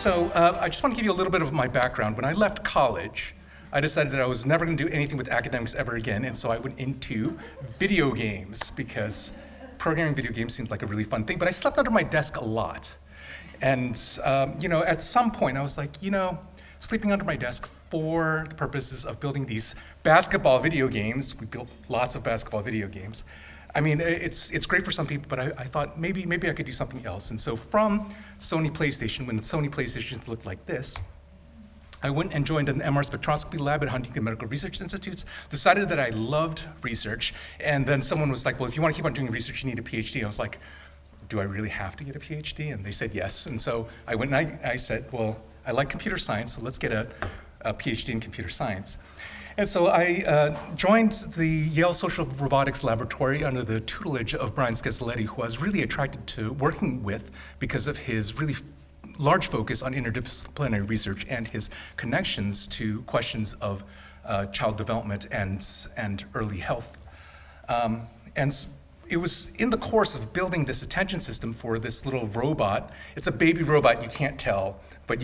So I just want to give you a little bit of my background. When I left college, I decided that I was never going to do anything with academics ever again, and so I went into video games because programming video games seemed like a really fun thing, but I slept under my desk a lot. And at some point I was like, sleeping under my desk for the purposes of building these basketball video games. We built lots of basketball video games. I mean, it's great for some people, but I thought maybe I could do something else. And so from Sony PlayStation, when the Sony PlayStations looked like this, I went and joined an MR spectroscopy lab at Huntington Medical Research Institute, decided that I loved research, and then someone was like, well, if you want to keep on doing research, you need a PhD. I was like, do I really have to get a PhD? And they said yes. And so I went and I said, well, I like computer science, so let's get a PhD in computer science. And so I joined the Yale Social Robotics Laboratory under the tutelage of Brian Scazzaletti, who I was really attracted to working with because of his really large focus on interdisciplinary research and his connections to questions of child development and early health. And it was in the course of building this attention system for this little robot. It's a baby robot, you can't tell, but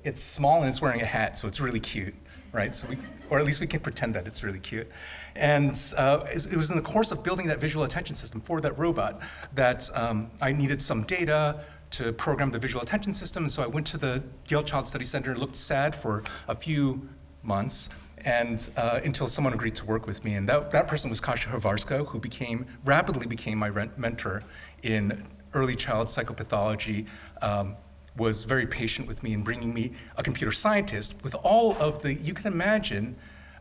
it's small and it's wearing a hat, so it's really cute, right? So or at least we can pretend that it's really cute. And it was in the course of building that visual attention system for that robot that I needed some data to program the visual attention system. And so I went to the Yale Child Study Center, looked sad for a few months, and until someone agreed to work with me. And that person was Kasia Havarska, who rapidly became my mentor in early child psychopathology, was very patient with me in bringing me a computer scientist with all of the, you can imagine,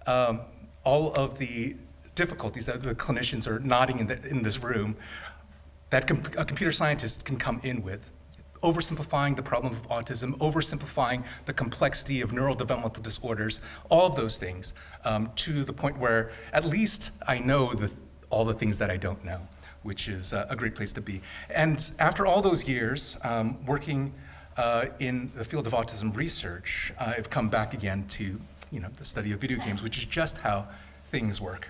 all of the difficulties that the clinicians are nodding in this room that a computer scientist can come in with. Oversimplifying the problem of autism, oversimplifying the complexity of neurodevelopmental disorders, all of those things, to the point where at least I know all the things that I don't know, which is a great place to be. And after all those years working in the field of autism research, I've come back again to the study of video games, which is just how things work.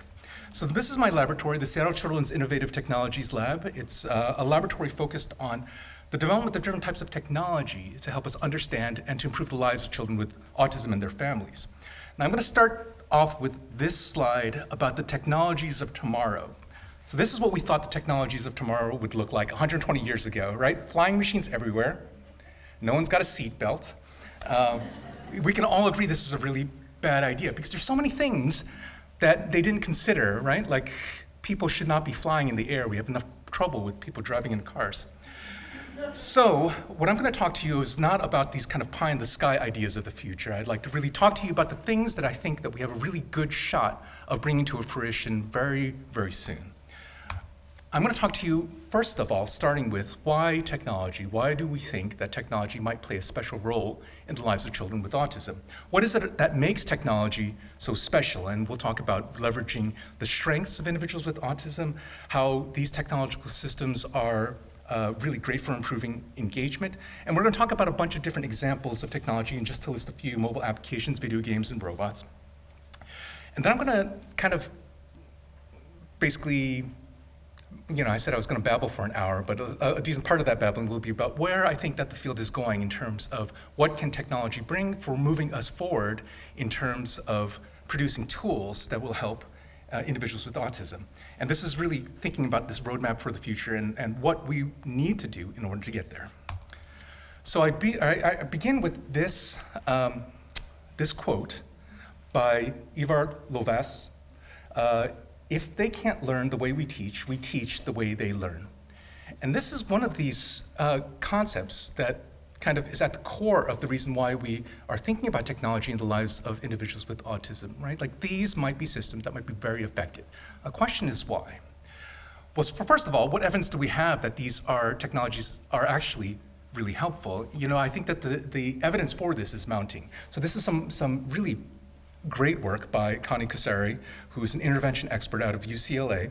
So this is my laboratory, the Seattle Children's Innovative Technologies Lab. It's a laboratory focused on the development of different types of technology to help us understand and to improve the lives of children with autism and their families. Now I'm going to start off with this slide about the technologies of tomorrow. So this is what we thought the technologies of tomorrow would look like 120 years ago, right? Flying machines everywhere. No one's got a seat belt. We can all agree this is a really bad idea because there's so many things that they didn't consider, right? Like people should not be flying in the air. We have enough trouble with people driving in cars. So what I'm going to talk to you is not about these kind of pie in the sky ideas of the future. I'd like to really talk to you about the things that I think that we have a really good shot of bringing to a fruition very, very soon. I'm going to talk to you, first of all, starting with why technology? Why do we think that technology might play a special role in the lives of children with autism? What is it that makes technology so special? And we'll talk about leveraging the strengths of individuals with autism, how these technological systems are really great for improving engagement. And we're going to talk about a bunch of different examples of technology, and just to list a few: mobile applications, video games, and robots. And then I'm going to kind of basically, I said I was going to babble for an hour, but a decent part of that babbling will be about where I think that the field is going in terms of what can technology bring for moving us forward in terms of producing tools that will help individuals with autism. And this is really thinking about this roadmap for the future and what we need to do in order to get there. So I begin with this, this quote by Ivar Lovaas. If they can't learn the way we teach the way they learn. And this is one of these concepts that kind of is at the core of the reason why we are thinking about technology in the lives of individuals with autism, right? Like these might be systems that might be very effective. A question is why? Well, first of all, what evidence do we have that these technologies are actually really helpful? I think that the evidence for this is mounting. So this is some really great work by Connie Casari, who is an intervention expert out of UCLA.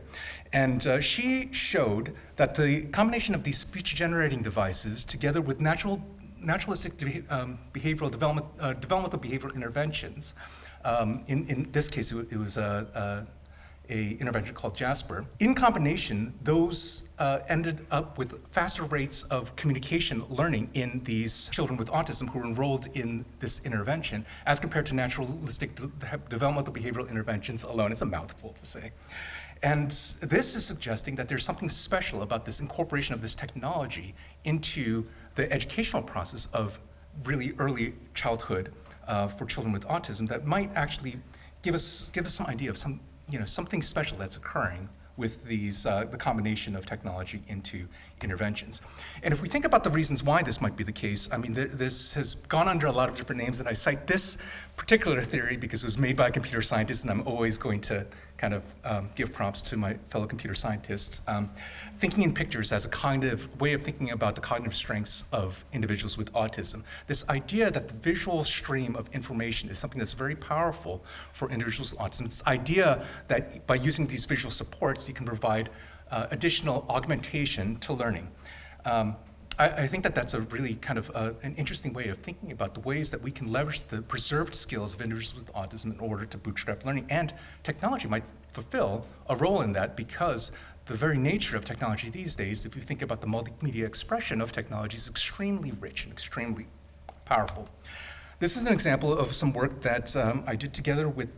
And she showed that the combination of these speech-generating devices together with naturalistic behavioral developmental behavioral interventions, in this case it was a intervention called Jasper. In combination, those ended up with faster rates of communication learning in these children with autism who were enrolled in this intervention as compared to naturalistic developmental behavioral interventions alone. It's a mouthful to say. And this is suggesting that there's something special about this incorporation of this technology into the educational process of really early childhood for children with autism that might actually give us some idea of something special that's occurring with these the combination of technology into interventions. And if we think about the reasons why this might be the case, I mean, this has gone under a lot of different names, and I cite this particular theory because it was made by a computer scientist, and I'm always going to kind of give props to my fellow computer scientists. Thinking in pictures as a kind of way of thinking about the cognitive strengths of individuals with autism. This idea that the visual stream of information is something that's very powerful for individuals with autism. This idea that by using these visual supports, you can provide additional augmentation to learning. I think that that's a really kind of an interesting way of thinking about the ways that we can leverage the preserved skills of individuals with autism in order to bootstrap learning. And technology might fulfill a role in that because the very nature of technology these days, if you think about the multimedia expression of technology, is extremely rich and extremely powerful. This is an example of some work that I did together with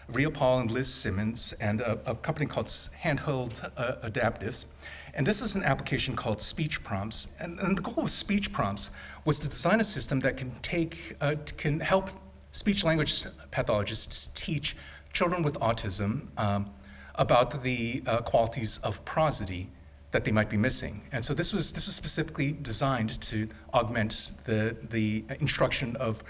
Ria Paul and Liz Simmons and a company called Handheld Adaptives. And this is an application called speech prompts. And the goal of speech prompts was to design a system that can help speech language pathologists teach children with autism about the qualities of prosody that they might be missing. And so this is specifically designed to augment the instruction of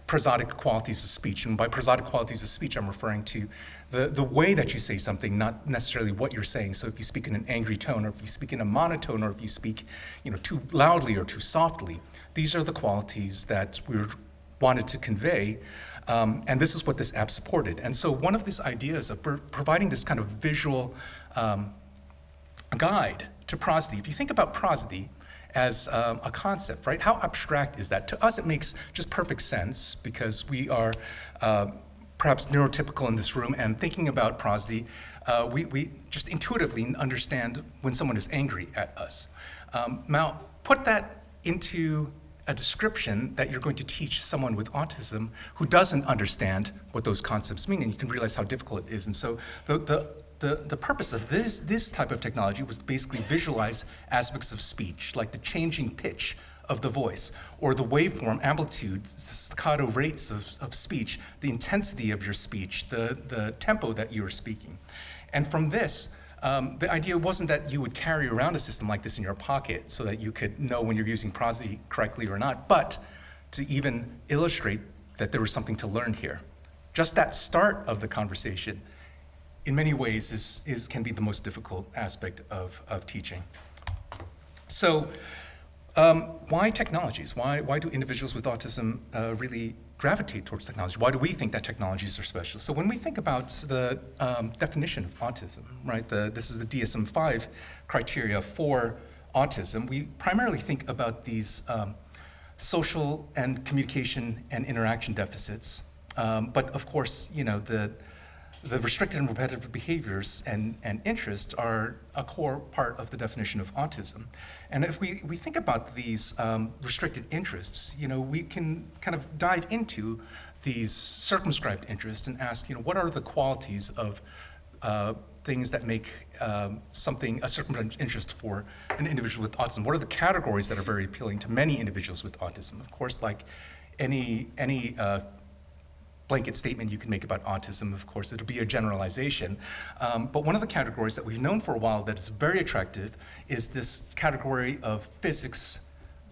prosodic qualities of speech. And by prosodic qualities of speech, I'm referring to the way that you say something, not necessarily what you're saying. So if you speak in an angry tone, or if you speak in a monotone, or if you speak too loudly or too softly, these are the qualities that we wanted to convey. And this is what this app supported. And so one of these ideas of providing this kind of visual guide to prosody, if you think about prosody as a concept, right? How abstract is that? To us, it makes just perfect sense because we are perhaps neurotypical in this room, and thinking about prosody, we just intuitively understand when someone is angry at us. Now, put that into a description that you're going to teach someone with autism who doesn't understand what those concepts mean, and you can realize how difficult it is. And so the purpose of this type of technology was to basically visualize aspects of speech, like the changing pitch of the voice, or the waveform amplitude, staccato rates of speech, the intensity of your speech, the tempo that you are speaking. And from this, the idea wasn't that you would carry around a system like this in your pocket so that you could know when you're using prosody correctly or not, but to even illustrate that there was something to learn here. Just that start of the conversation, in many ways, can be the most difficult aspect of teaching. So why technologies? Why do individuals with autism really gravitate towards technology? Why do we think that technologies are special? So when we think about the definition of autism, right, this is the DSM-5 criteria for autism, we primarily think about these social and communication and interaction deficits. But of course, the restricted and repetitive behaviors and interests are a core part of the definition of autism. And if we think about these restricted interests, we can kind of dive into these circumscribed interests and ask, what are the qualities of things that make something a circumscribed interest for an individual with autism? What are the categories that are very appealing to many individuals with autism? Of course, like any blanket statement you can make about autism, of course, it'll be a generalization. But one of the categories that we've known for a while that is very attractive is this category of physics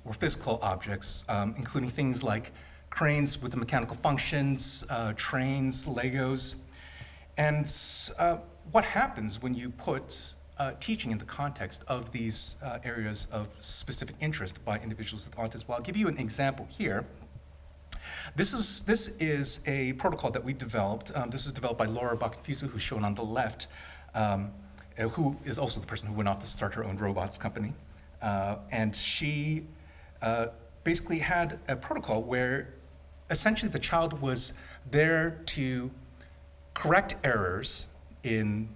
or physical objects, including things like cranes with the mechanical functions, trains, Legos. And what happens when you put teaching in the context of these areas of specific interest by individuals with autism? Well, I'll give you an example here. This is a protocol that we developed. This was developed by Laura Bakfusu, who's shown on the left, who is also the person who went off to start her own robots company. And she basically had a protocol where essentially the child was there to correct errors in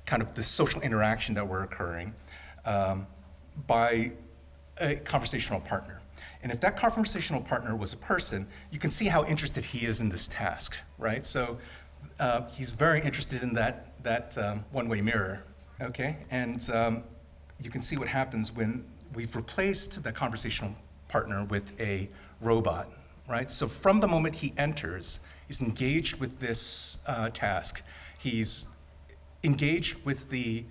kind of the social interaction that were occurring by a conversational partner. And if that conversational partner was a person, you can see how interested he is in this task, right? So he's very interested in that one-way mirror, okay? And you can see what happens when we've replaced the conversational partner with a robot, right? So from the moment he enters, he's engaged with this task. He's engaged with the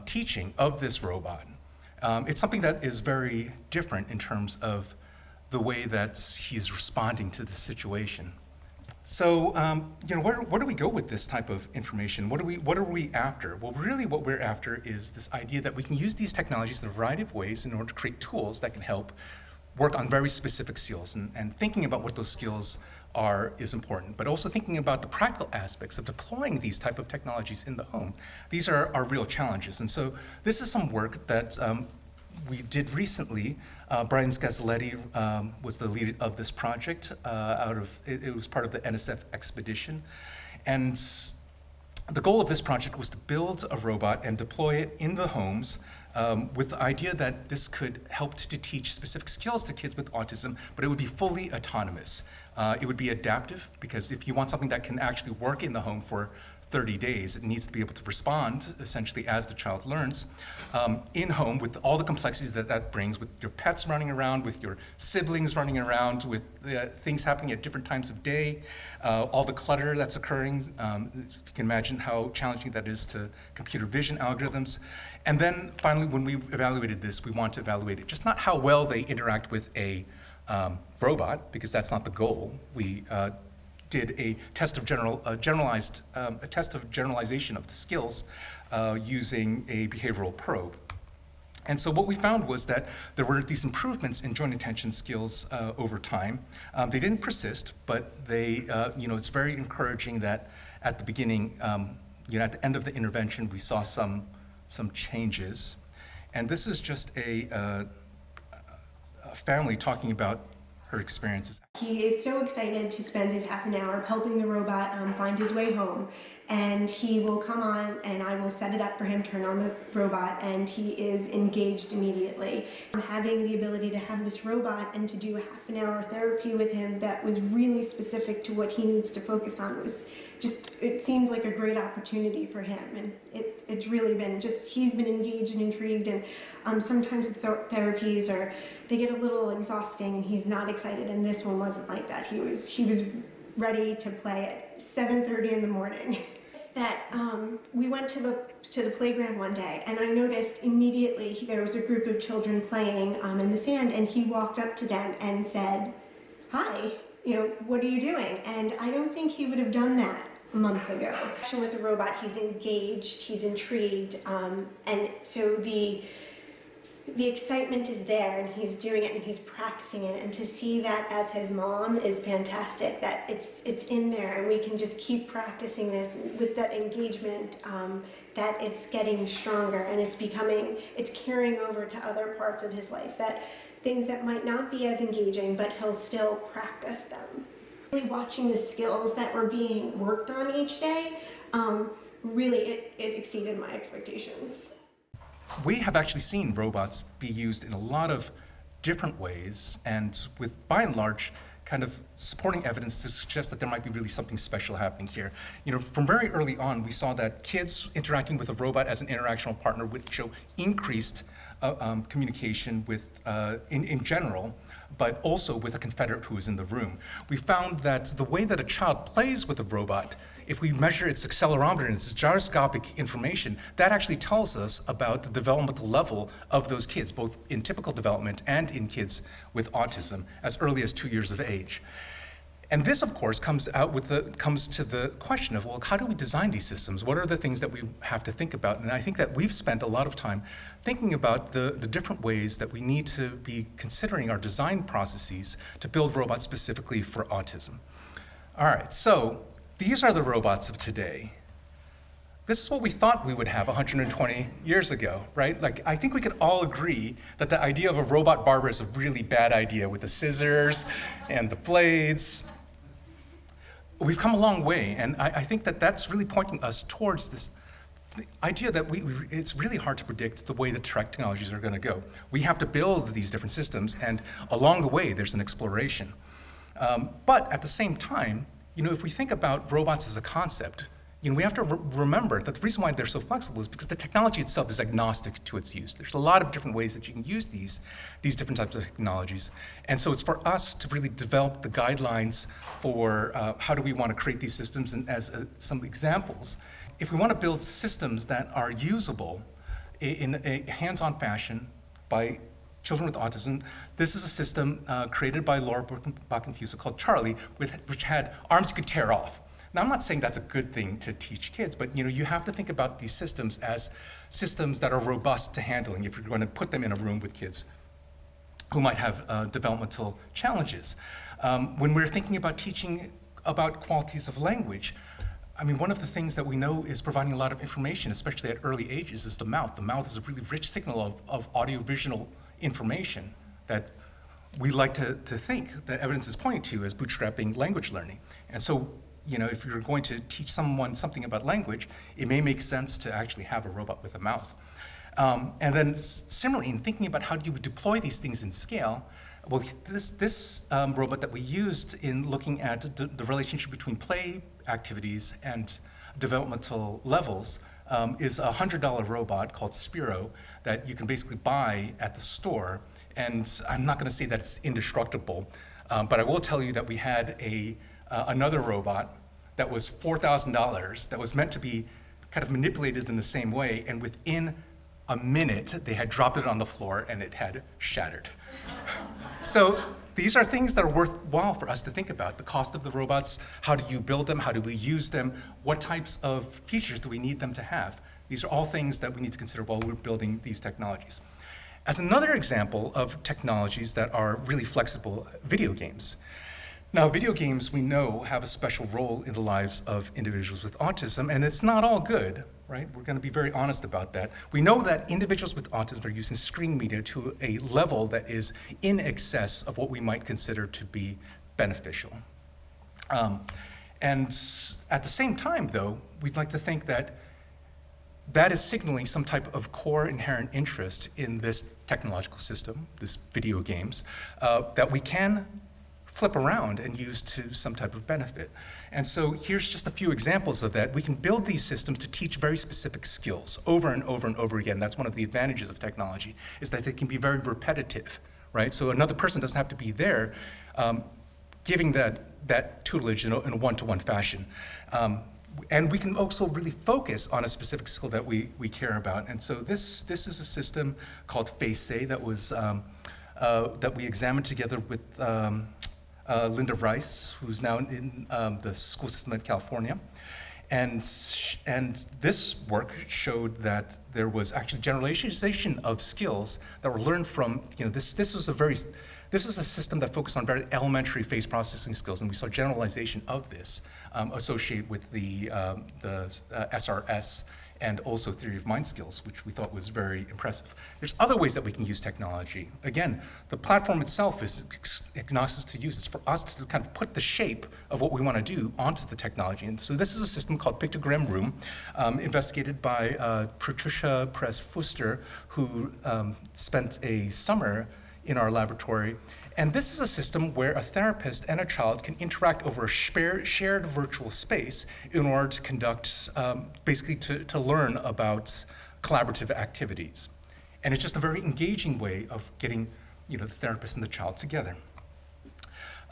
teaching of this robot. It's something that is very different in terms of the way that he's responding to the situation. So, where do we go with this type of information? What are we after? Well, really what we're after is this idea that we can use these technologies in a variety of ways in order to create tools that can help work on very specific skills. And thinking about what those skills are is important, but also thinking about the practical aspects of deploying these type of technologies in the home. These are real challenges. And so this is some work that we did recently. Brian Scazzaletti was the lead of this project. It was part of the NSF expedition. And the goal of this project was to build a robot and deploy it in the homes with the idea that this could help to teach specific skills to kids with autism, but it would be fully autonomous. It would be adaptive, because if you want something that can actually work in the home for 30 days, it needs to be able to respond essentially as the child learns in home, with all the complexities that brings, with your pets running around, with your siblings running around, with things happening at different times of day, all the clutter that's occurring. You can imagine how challenging that is to computer vision algorithms. And then finally, when we evaluated this, we want to evaluate it, just not how well they interact with a robot, because that's not the goal. We did a test of generalization of the skills using a behavioral probe. And so what we found was that there were these improvements in joint attention skills over time. They didn't persist, but they, it's very encouraging that at the beginning, at the end of the intervention, we saw some changes. And this is just a family talking about her experiences. He is so excited to spend his half an hour helping the robot find his way home, and he will come on and I will set it up for him, turn on the robot, and he is engaged immediately. Having the ability to have this robot and to do a half an hour therapy with him that was really specific to what he needs to focus on was just, it seemed like a great opportunity for him, and it's really been just, he's been engaged and intrigued, and sometimes the therapies they get a little exhausting and he's not excited, and this one wasn't like that. He was ready to play at 7:30 in the morning. That we went to the playground one day, and I noticed immediately there was a group of children playing in the sand, and he walked up to them and said, "Hi, what are you doing?" And I don't think he would have done that a month ago. Actually, with the robot, he's engaged, he's intrigued, and so the excitement is there, and he's doing it and he's practicing it, and to see that as his mom is fantastic, that it's in there and we can just keep practicing this with that engagement, that it's getting stronger and it's carrying over to other parts of his life, that things that might not be as engaging, but he'll still practice them. Really watching the skills that were being worked on each day, really it exceeded my expectations. We have actually seen robots be used in a lot of different ways, and with, by and large, kind of supporting evidence to suggest that there might be really something special happening here. From very early on, we saw that kids interacting with a robot as an interactional partner would show increased communication with, in general, but also with a confederate who is in the room. We found that the way that a child plays with a robot, if we measure its accelerometer and its gyroscopic information, that actually tells us about the developmental level of those kids, both in typical development and in kids with autism as early as 2 years of age. And this, of course, comes to the question of, well, how do we design these systems? What are the things that we have to think about? And I think that we've spent a lot of time thinking about the different ways that we need to be considering our design processes to build robots specifically for autism. All right, so these are the robots of today. This is what we thought we would have 120 years ago, right? Like, I think we could all agree that the idea of a robot barber is a really bad idea with the scissors and the blades. we've come a long way, and I think that that's really pointing us towards this the idea that it's really hard to predict the way the technologies are going to go. We have to build these different systems, and along the way, there's an exploration. But at the same time, if we think about robots as a concept, we have to remember that the reason why they're so flexible is because the technology itself is agnostic to its use. There's a lot of different ways that you can use these different types of technologies. And so it's for us to really develop the guidelines for how do we want to create these systems. And as some examples, if we want to build systems that are usable in a hands-on fashion by children with autism, this is a system created by Laura Buckenfuser called Charlie, which had arms you could tear off. Now, I'm not saying that's a good thing to teach kids, but you have to think about these systems as systems that are robust to handling if you're going to put them in a room with kids who might have developmental challenges. When we're thinking about teaching about qualities of language, one of the things that we know is providing a lot of information, especially at early ages, is the mouth. The mouth is a really rich signal of audiovisual information that we like to think that evidence is pointing to as bootstrapping language learning. And so, if you're going to teach someone something about language, it may make sense to actually have a robot with a mouth. And then similarly, in thinking about how do you deploy these things in scale, well, this robot that we used in looking at the relationship between play activities and developmental levels is a $100 robot called Spiro that you can basically buy at the store. And I'm not going to say that it's indestructible, but I will tell you that we had another robot that was $4,000 that was meant to be kind of manipulated in the same way, and within a minute they had dropped it on the floor and it had shattered. So these are things that are worthwhile for us to think about. The cost of the robots, how do you build them, how do we use them, what types of features do we need them to have? These are all things that we need to consider while we're building these technologies. As another example of technologies that are really flexible, video games. Now, video games, we know, have a special role in the lives of individuals with autism, and it's not all good, right? We're going to be very honest about that. We know that individuals with autism are using screen media to a level that is in excess of what we might consider to be beneficial. And at the same time, though, we'd like to think that that is signaling some type of core inherent interest in this technological system, this video games, that we can flip around and use to some type of benefit. And so here's just a few examples of that. We can build these systems to teach very specific skills over and over and over again. That's one of the advantages of technology, is that they can be very repetitive, right? So another person doesn't have to be there giving that tutelage in a one-to-one fashion. And we can also really focus on a specific skill that we care about. And so this is a system called FaceSay that we examined together with Linda Rice, who's now in the school system in California. And this work showed that there was actually generalization of skills that were learned from, this is a system that focused on very elementary face processing skills, and we saw generalization of this associated with the SRS and also theory of mind skills, which we thought was very impressive. There's other ways that we can use technology. Again, the platform itself is agnostic to use. It's for us to kind of put the shape of what we want to do onto the technology. And so this is a system called Pictogram Room, investigated by Patricia Perez-Fuster, who spent a summer in our laboratory. And this is a system where a therapist and a child can interact over a shared virtual space in order to conduct, basically to learn about collaborative activities. And it's just a very engaging way of getting, the therapist and the child together.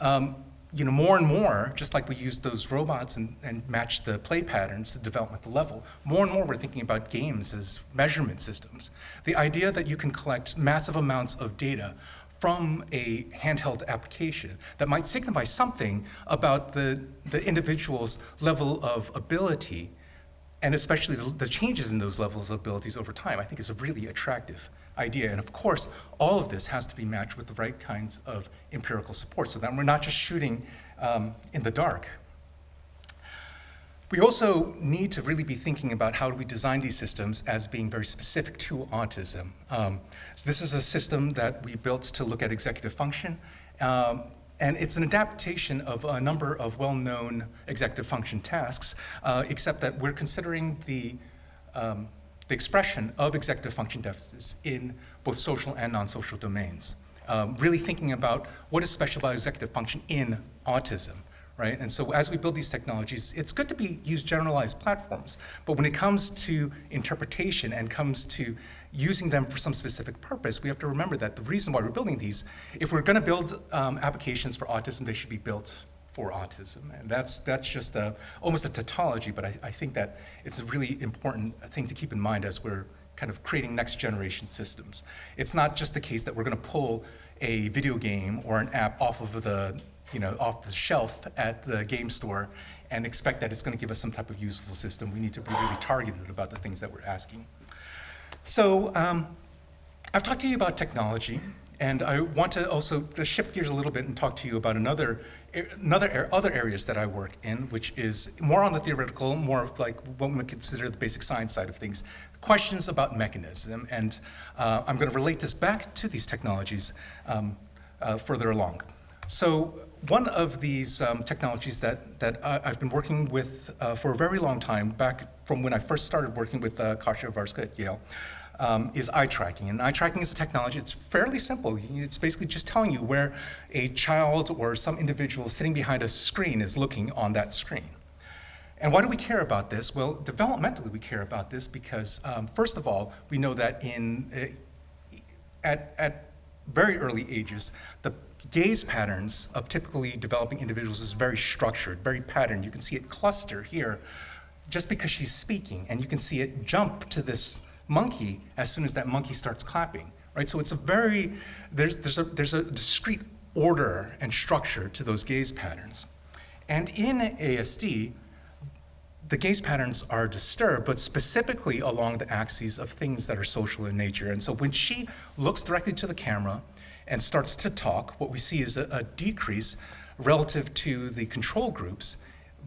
More and more, just like we use those robots and match the play patterns to developmental level, more and more we're thinking about games as measurement systems. The idea that you can collect massive amounts of data from a handheld application that might signify something about the individual's level of ability, and especially the changes in those levels of abilities over time, I think is a really attractive idea. And of course, all of this has to be matched with the right kinds of empirical support so that we're not just shooting in the dark. We also need to really be thinking about how do we design these systems as being very specific to autism. So this is a system that we built to look at executive function. And it's an adaptation of a number of well-known executive function tasks, except that we're considering the expression of executive function deficits in both social and non-social domains. Really thinking about what is special about executive function in autism, right? And so as we build these technologies, it's good to use generalized platforms, but when it comes to interpretation and comes to using them for some specific purpose, we have to remember that the reason why we're building these, if we're gonna build applications for autism, they should be built for autism. And that's just almost a tautology, but I think that it's a really important thing to keep in mind as we're kind of creating next generation systems. It's not just the case that we're gonna pull a video game or an app off of off the shelf at the game store and expect that it's gonna give us some type of useful system. We need to be really targeted about the things that we're asking. So I've talked to you about technology, and I want to also shift gears a little bit and talk to you about other areas that I work in, which is more on the theoretical, more of like what we would consider the basic science side of things, questions about mechanism. And I'm going to relate this back to these technologies further along. So one of these technologies that I've been working with for a very long time, back from when I first started working with Kasia Varska at Yale, is eye tracking. And eye tracking is a technology, it's fairly simple. It's basically just telling you where a child or some individual sitting behind a screen is looking on that screen. And why do we care about this? Well, developmentally we care about this because, first of all, we know that at very early ages, the gaze patterns of typically developing individuals is very structured, very patterned. You can see it cluster here just because she's speaking, and you can see it jump to this monkey as soon as that monkey starts clapping, right? So it's there's a discrete order and structure to those gaze patterns. And in ASD, the gaze patterns are disturbed, but specifically along the axes of things that are social in nature. And so when she looks directly to the camera and starts to talk, what we see is a decrease relative to the control groups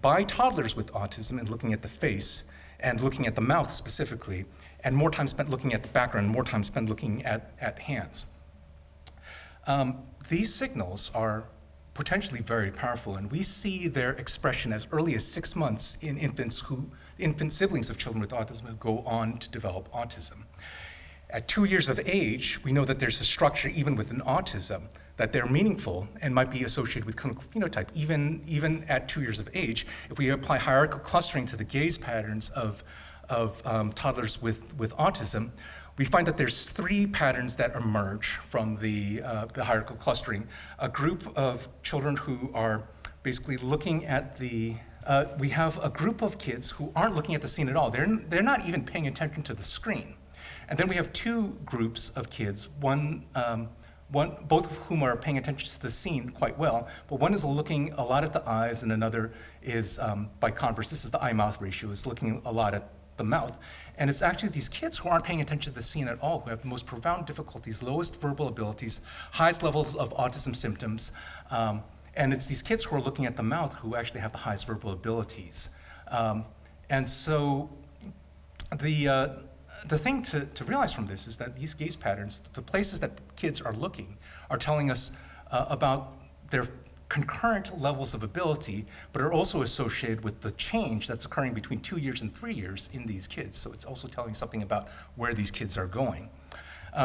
by toddlers with autism and looking at the face and looking at the mouth specifically, and more time spent looking at the background, more time spent looking at hands. These signals are potentially very powerful, and we see their expression as early as 6 months in infant siblings of children with autism who go on to develop autism. At 2 years of age, we know that there's a structure even within autism, that they're meaningful and might be associated with clinical phenotype, even at 2 years of age. If we apply hierarchical clustering to the gaze patterns of toddlers with autism, we find that there's 3 patterns that emerge from the hierarchical clustering. A group of children who are basically looking at we have a group of kids who aren't looking at the scene at all. They're not even paying attention to the screen. And then we have 2 groups of kids, both of whom are paying attention to the scene quite well, but one is looking a lot at the eyes and another is, by converse, this is the eye-mouth ratio, is looking a lot at the mouth. And it's actually these kids who aren't paying attention to the scene at all, who have the most profound difficulties, lowest verbal abilities, highest levels of autism symptoms. And it's these kids who are looking at the mouth who actually have the highest verbal abilities. And so the thing to realize from this is that these gaze patterns, the places that kids are looking, are telling us about their concurrent levels of ability, but are also associated with the change that's occurring between 2 years and 3 years in these kids. So it's also telling something about where these kids are going.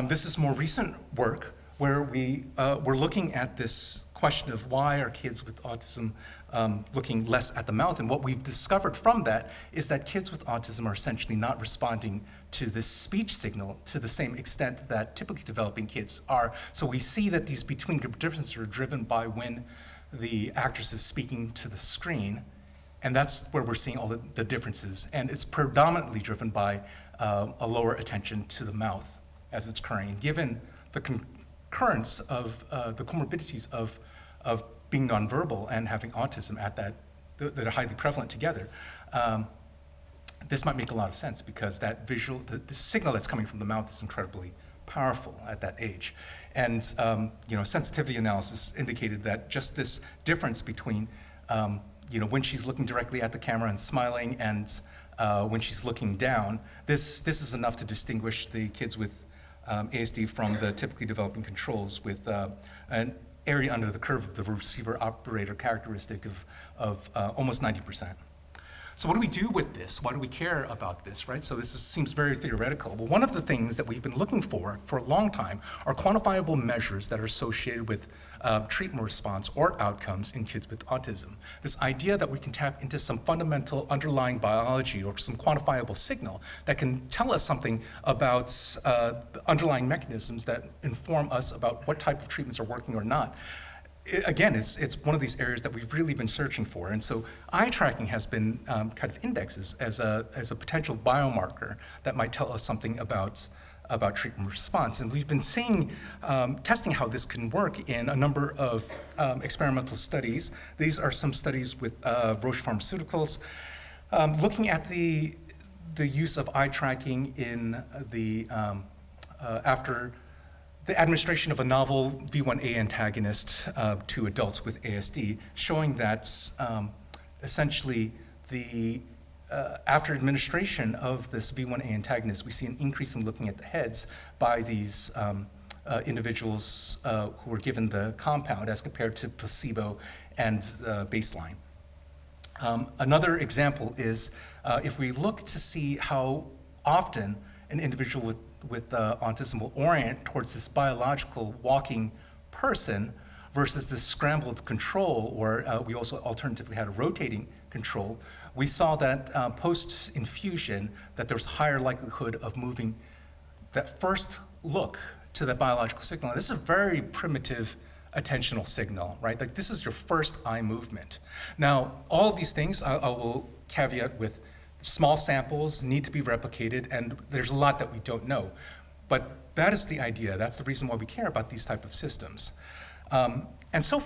This is more recent work where we're looking at this question of why are kids with autism looking less at the mouth, and what we've discovered from that is that kids with autism are essentially not responding to this speech signal to the same extent that typically developing kids are. So we see that these between group differences are driven by when the actress is speaking to the screen, and that's where we're seeing all the differences. And it's predominantly driven by a lower attention to the mouth as it's occurring. And given the concurrence of the comorbidities of being nonverbal and having autism at that are highly prevalent together, this might make a lot of sense because that visual, the signal that's coming from the mouth is incredibly powerful at that age. And sensitivity analysis indicated that just this difference between when she's looking directly at the camera and smiling and when she's looking down, this is enough to distinguish the kids with ASD from the typically developing controls with area under the curve of the receiver-operator characteristic of almost 90%. So what do we do with this? Why do we care about this, right? So this seems very theoretical. Well, one of the things that we've been looking for a long time are quantifiable measures that are associated with treatment response or outcomes in kids with autism. This idea that we can tap into some fundamental underlying biology or some quantifiable signal that can tell us something about the underlying mechanisms that inform us about what type of treatments are working or not. Again, it's one of these areas that we've really been searching for. And so eye tracking has been kind of indexed as a potential biomarker that might tell us something about treatment response. And we've been seeing, testing how this can work in a number of experimental studies. These are some studies with Roche Pharmaceuticals, looking at the use of eye tracking in after the administration of a novel V1A antagonist to adults with ASD, showing that essentially after administration of this V1A antagonist, we see an increase in looking at the heads by these individuals who were given the compound as compared to placebo and baseline. Another example is if we look to see how often an individual with autism will orient towards this biological walking person versus this scrambled control, or we also alternatively had a rotating control, we saw that post-infusion that there's higher likelihood of moving that first look to that biological signal. And this is a very primitive attentional signal, right? Like this is your first eye movement. Now, all of these things I will caveat with small samples, need to be replicated, and there's a lot that we don't know. But that is the idea. That's the reason why we care about these type of systems. And so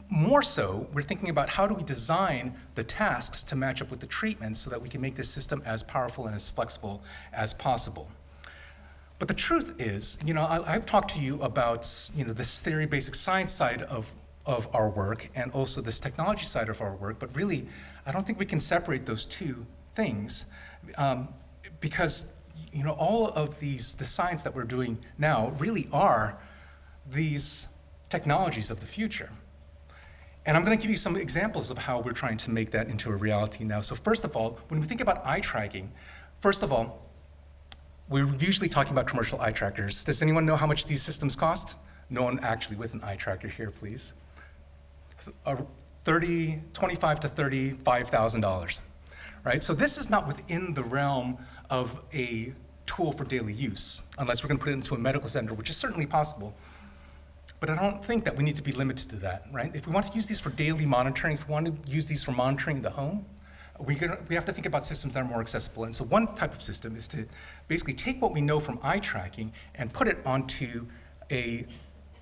more so, we're thinking about how do we design the tasks to match up with the treatments so that we can make this system as powerful and as flexible as possible. But the truth is, I've talked to you about, this theory, basic science side of our work and also this technology side of our work, but really, I don't think we can separate those two things because, all of the science that we're doing now really are these technologies of the future. And I'm going to give you some examples of how we're trying to make that into a reality now. So first of all, when we think about eye tracking, first of all, we're usually talking about commercial eye trackers. Does anyone know how much these systems cost? No one actually with an eye tracker here, please. $25,000 to $35,000, right? So this is not within the realm of a tool for daily use, unless we're going to put it into a medical center, which is certainly possible. But I don't think that we need to be limited to that, right? If we want to use these for daily monitoring, if we want to use these for monitoring the home, we have to think about systems that are more accessible. And so one type of system is to basically take what we know from eye tracking and put it onto a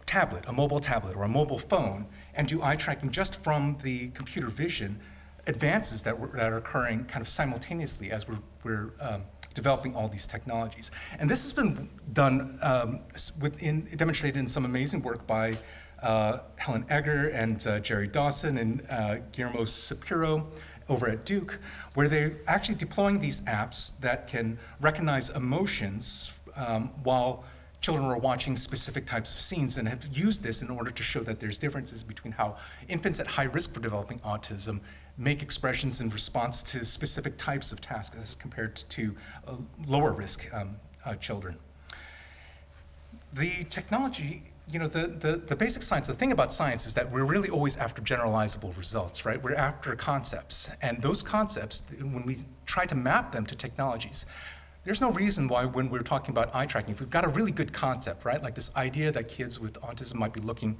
tablet, a mobile tablet or a mobile phone, and do eye tracking just from the computer vision advances that are occurring kind of simultaneously as we're developing all these technologies. And this has been done, demonstrated in some amazing work by Helen Egger and Jerry Dawson and Guillermo Sapiro over at Duke, where they're actually deploying these apps that can recognize emotions while children are watching specific types of scenes, and have used this in order to show that there's differences between how infants at high risk for developing autism make expressions in response to specific types of tasks as compared to lower risk children. The technology, the basic science, the thing about science is that we're really always after generalizable results, right? We're after concepts, and those concepts, when we try to map them to technologies, there's no reason why when we're talking about eye tracking, if we've got a really good concept, right, like this idea that kids with autism might be looking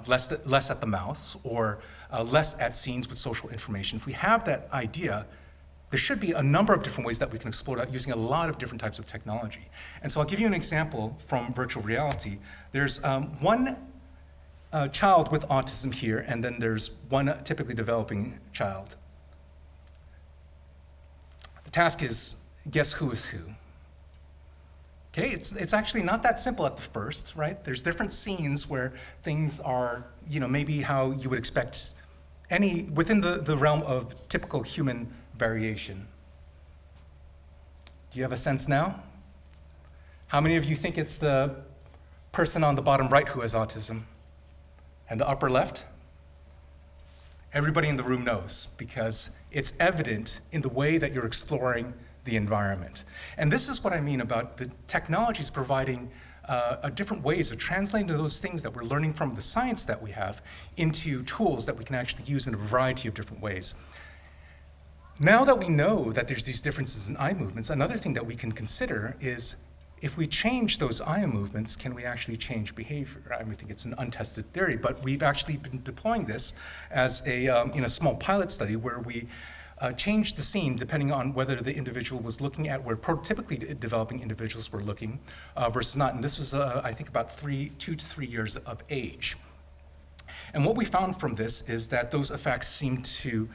less at the mouth or less at scenes with social information, if we have that idea, there should be a number of different ways that we can explore that using a lot of different types of technology. And so I'll give you an example from virtual reality. There's one child with autism here, and then there's one typically developing child. The task is guess who is who. Okay, it's actually not that simple at the first, right? There's different scenes where things are, maybe how you would expect within the realm of typical human variation. Do you have a sense now? How many of you think it's the person on the bottom right who has autism? And the upper left, everybody in the room knows because it's evident in the way that you're exploring the environment. And this is what I mean about the technologies providing different ways of translating those things that we're learning from the science that we have into tools that we can actually use in a variety of different ways. Now that we know that there's these differences in eye movements, another thing that we can consider is if we change those eye movements, can we actually change behavior? I think it's an untested theory, but we've actually been deploying this as in a small pilot study where we changed the scene depending on whether the individual was looking at where prototypically developing individuals were looking versus not. And this was, I think, about 2 to 3 years of age. And what we found from this is that those effects seem to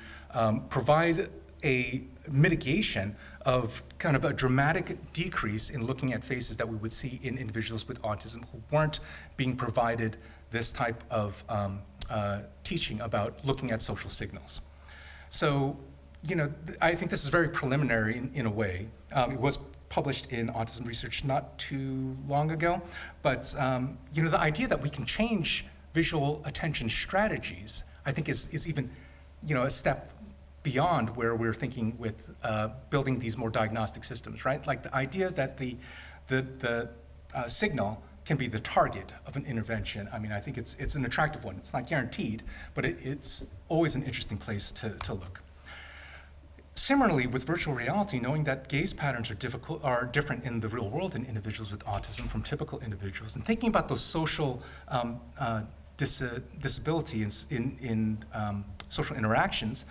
provide a mitigation of kind of a dramatic decrease in looking at faces that we would see in individuals with autism who weren't being provided this type of teaching about looking at social signals. So, I think this is very preliminary in a way. It was published in Autism Research not too long ago, but the idea that we can change visual attention strategies, I think is even, a step beyond where we're thinking with building these more diagnostic systems, right? Like the idea that the signal can be the target of an intervention. I think it's an attractive one. It's not guaranteed, but it's always an interesting place to look. Similarly, with virtual reality, knowing that gaze patterns are different in the real world in individuals with autism from typical individuals, and thinking about those social disability in social interactions,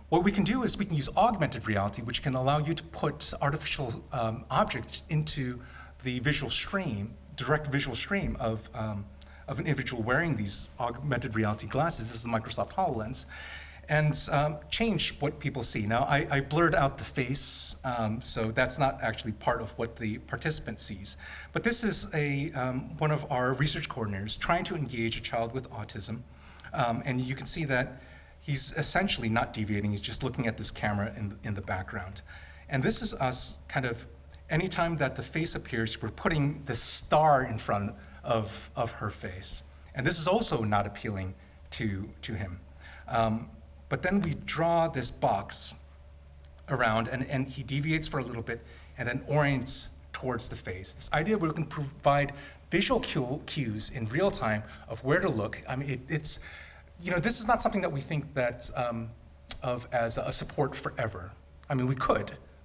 what we can do is we can use augmented reality, which can allow you to put artificial objects into the visual stream, direct visual stream of an individual wearing these augmented reality glasses. This is the Microsoft HoloLens. And change what people see. Now, I blurred out the face, so that's not actually part of what the participant sees. But this is one of our research coordinators trying to engage a child with autism. And you can see that he's essentially not deviating, he's just looking at this camera in the background. And this is us kind of, anytime that the face appears, we're putting the star in front of her face. And this is also not appealing to him. But then we draw this box around, and he deviates for a little bit, and then orients towards the face. This idea where we can provide visual cues in real time of where to look. It's, this is not something that we think that's of as a support forever.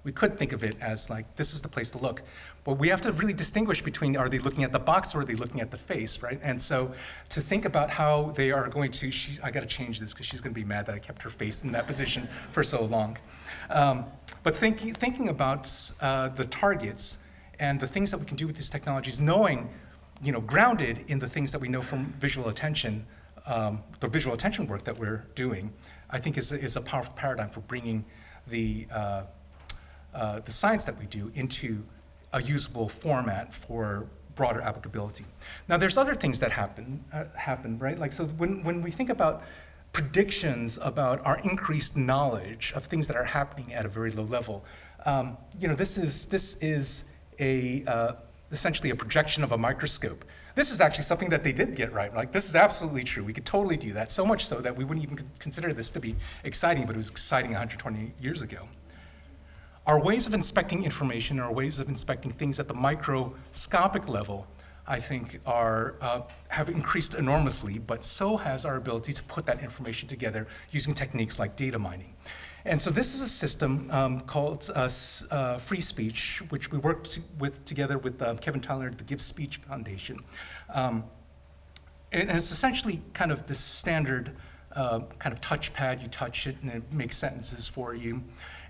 We could think of it as like, this is the place to look. But we have to really distinguish between, are they looking at the box or are they looking at the face, right? And so to think about how they are going to, I gotta change this because she's gonna be mad that I kept her face in that position for so long. But thinking about the targets and the things that we can do with these technologies, knowing, grounded in the things that we know from visual attention, the visual attention work that we're doing, I think is a powerful paradigm for bringing the science that we do into a usable format for broader applicability. Now, there's other things that happen, right? Like, so when we think about predictions about our increased knowledge of things that are happening at a very low level, this is essentially a projection of a microscope. This is actually something that they did get right. Like, this is absolutely true. We could totally do that, so much so that we wouldn't even consider this to be exciting, but it was exciting 120 years ago. Our ways of inspecting information, our ways of inspecting things at the microscopic level, I think have increased enormously, but so has our ability to put that information together using techniques like data mining. And so this is a system called FreeSpeech, which we worked together with Kevin Tyler at the Give Speech Foundation. And it's essentially kind of this standard kind of touchpad. You touch it and it makes sentences for you.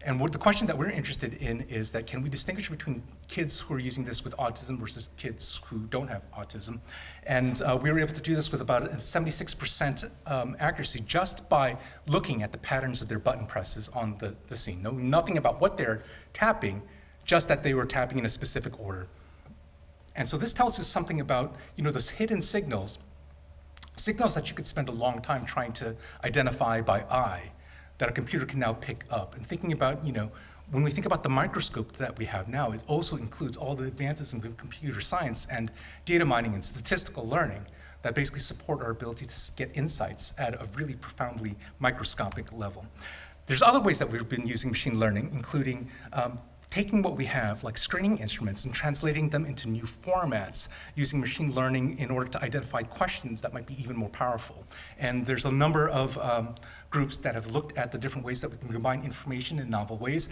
And the question that we're interested in is that can we distinguish between kids who are using this with autism versus kids who don't have autism? And we were able to do this with about 76% accuracy just by looking at the patterns of their button presses on the scene. Nothing about what they're tapping, just that they were tapping in a specific order. And so this tells us something about those hidden signals that you could spend a long time trying to identify by eye, that a computer can now pick up. And thinking about, when we think about the microscope that we have now, it also includes all the advances in computer science and data mining and statistical learning that basically support our ability to get insights at a really profoundly microscopic level. There's other ways that we've been using machine learning, including taking what we have, like screening instruments, and translating them into new formats, using machine learning in order to identify questions that might be even more powerful. And there's a number of groups that have looked at the different ways that we can combine information in novel ways.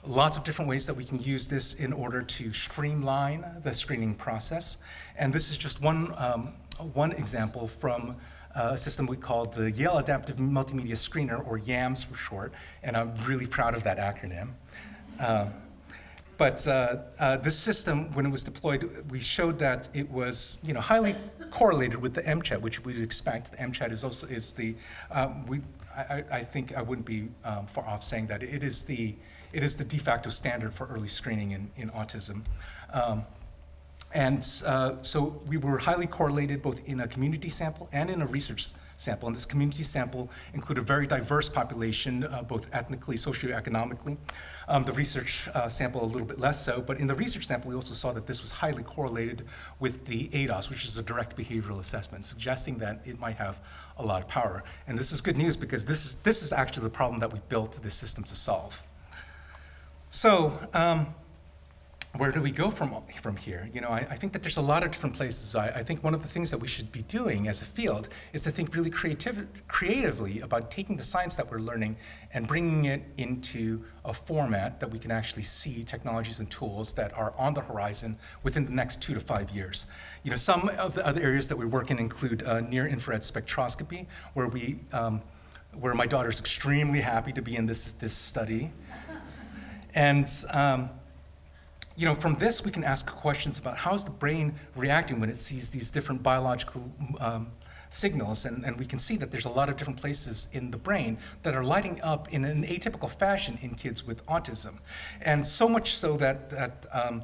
Lots of different ways that we can use this in order to streamline the screening process. And this is just one example from a system we call the Yale Adaptive Multimedia Screener, or YAMS for short, and I'm really proud of that acronym. But this system, when it was deployed, we showed that it was, highly correlated with the MCHAT, which we'd expect. The MCHAT is the I think I wouldn't be far off saying that it is the de facto standard for early screening in autism. So we were highly correlated both in a community sample and in a research sample. And this community sample included a very diverse population, both ethnically, socioeconomically. The research sample a little bit less so, but in the research sample we also saw that this was highly correlated with the ADOS, which is a direct behavioral assessment, suggesting that it might have a lot of power. And this is good news because this is actually the problem that we built this system to solve. So, where do we go from here? I think that there's a lot of different places. I think one of the things that we should be doing as a field is to think really creatively about taking the science that we're learning and bringing it into a format that we can actually see technologies and tools that are on the horizon within the next 2 to 5 years. Some of the other areas that we work in include near-infrared spectroscopy, where my daughter's extremely happy to be in this study. And from this, we can ask questions about how is the brain reacting when it sees these different biological signals, and we can see that there's a lot of different places in the brain that are lighting up in an atypical fashion in kids with autism. And so much so that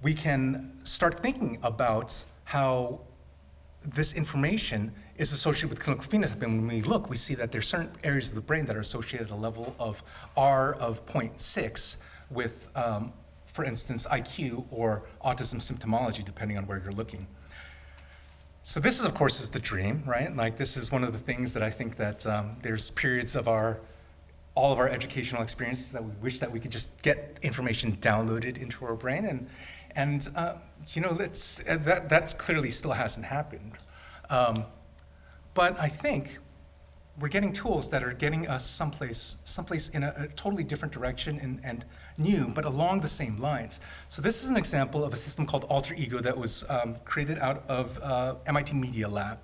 we can start thinking about how this information is associated with clinical phenotype. And when we look, we see that there's certain areas of the brain that are associated at a level of R of 0.6 with for instance, IQ or autism symptomology, depending on where you're looking. So this, of course, is the dream, right? Like, this is one of the things that I think that there's periods of all of our educational experiences that we wish that we could just get information downloaded into our brain, and that's clearly still hasn't happened. But I think we're getting tools that are getting us someplace in a totally different direction and new, but along the same lines. So this is an example of a system called Alter Ego that was created out of MIT Media Lab.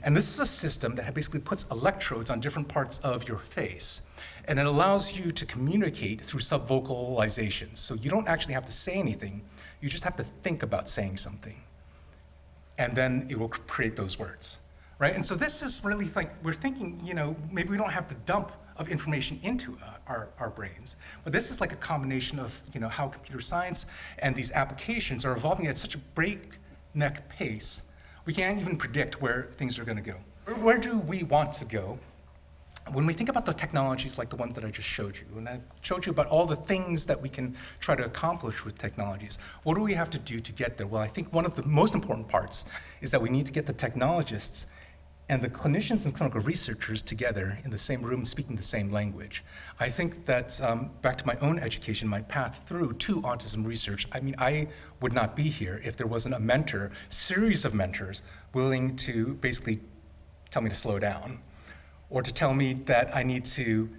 And this is a system that basically puts electrodes on different parts of your face. And it allows you to communicate through subvocalizations. So you don't actually have to say anything. You just have to think about saying something. And then it will create those words. Right? And so this is really like, we're thinking, maybe we don't have the dump of information into our brains, but this is like a combination of, how computer science and these applications are evolving at such a breakneck pace, we can't even predict where things are going to go. Where do we want to go? When we think about the technologies like the ones that I just showed you, and I showed you about all the things that we can try to accomplish with technologies, what do we have to do to get there? Well, I think one of the most important parts is that we need to get the technologists and the clinicians and clinical researchers together in the same room speaking the same language. I think that, back to my own education, my path through to autism research, I would not be here if there wasn't a series of mentors willing to basically tell me to slow down, or to tell me that I need to,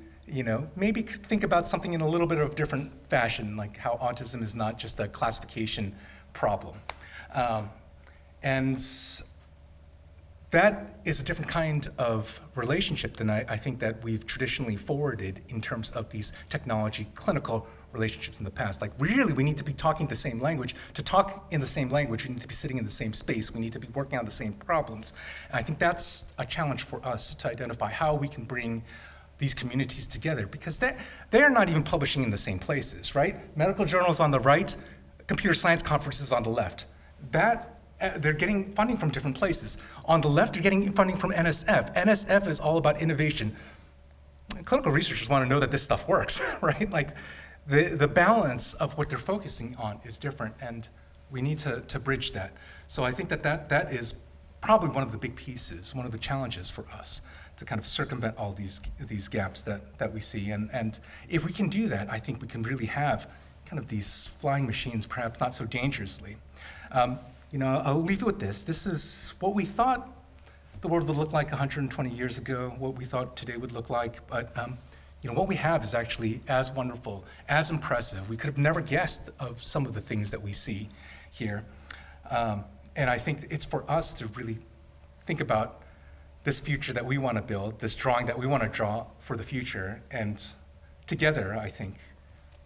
maybe think about something in a little bit of a different fashion, like how autism is not just a classification problem. And that is a different kind of relationship than I think that we've traditionally forwarded in terms of these technology clinical relationships in the past. Like, really, we need to be talking the same language. To talk in the same language, we need to be sitting in the same space. We need to be working on the same problems. And I think that's a challenge for us to identify how we can bring these communities together, because they're not even publishing in the same places, right? Medical journals on the right, computer science conferences on the left. They're getting funding from different places. On the left, they're getting funding from NSF. NSF is all about innovation. Clinical researchers want to know that this stuff works, right? Like, the balance of what they're focusing on is different, and we need to bridge that. So I think that is probably one of the big pieces, one of the challenges for us to kind of circumvent all these gaps that we see. And if we can do that, I think we can really have kind of these flying machines, perhaps not so dangerously. I'll leave you with this. This is what we thought the world would look like 120 years ago, what we thought today would look like, but what we have is actually as wonderful, as impressive. We could have never guessed of some of the things that we see here. And I think it's for us to really think about this future that we want to build, this drawing that we want to draw for the future, and together, I think,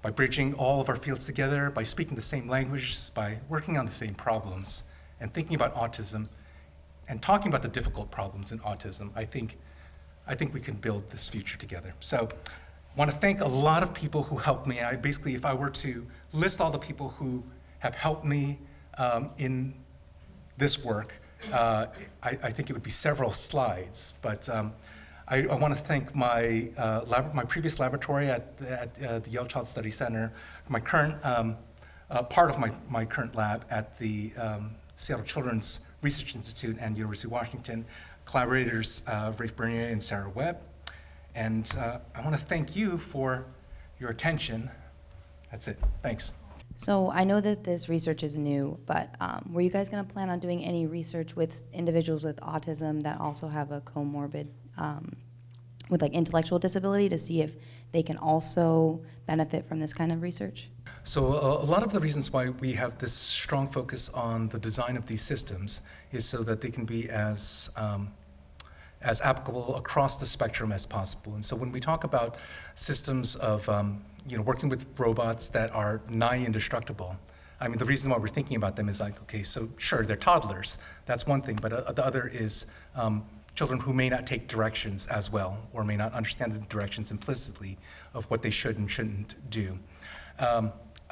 by bridging all of our fields together, by speaking the same languages, by working on the same problems, and thinking about autism, and talking about the difficult problems in autism, I think we can build this future together. So I want to thank a lot of people who helped me. Basically, if I were to list all the people who have helped me in this work, I think it would be several slides, but I want to thank my previous laboratory at the Yale Child Study Center, my current part of my current lab at the Seattle Children's Research Institute and University of Washington, collaborators Rafe Bernier and Sarah Webb, and I want to thank you for your attention. That's it. Thanks. So I know that this research is new, but were you guys going to plan on doing any research with individuals with autism that also have a comorbid, with like intellectual disability, to see if they can also benefit from this kind of research? So a lot of the reasons why we have this strong focus on the design of these systems is so that they can be as applicable across the spectrum as possible. And so when we talk about systems of working with robots that are nigh indestructible, I mean, the reason why we're thinking about them is like, okay, so sure, they're toddlers, that's one thing, but the other is children who may not take directions as well, or may not understand the directions implicitly of what they should and shouldn't do.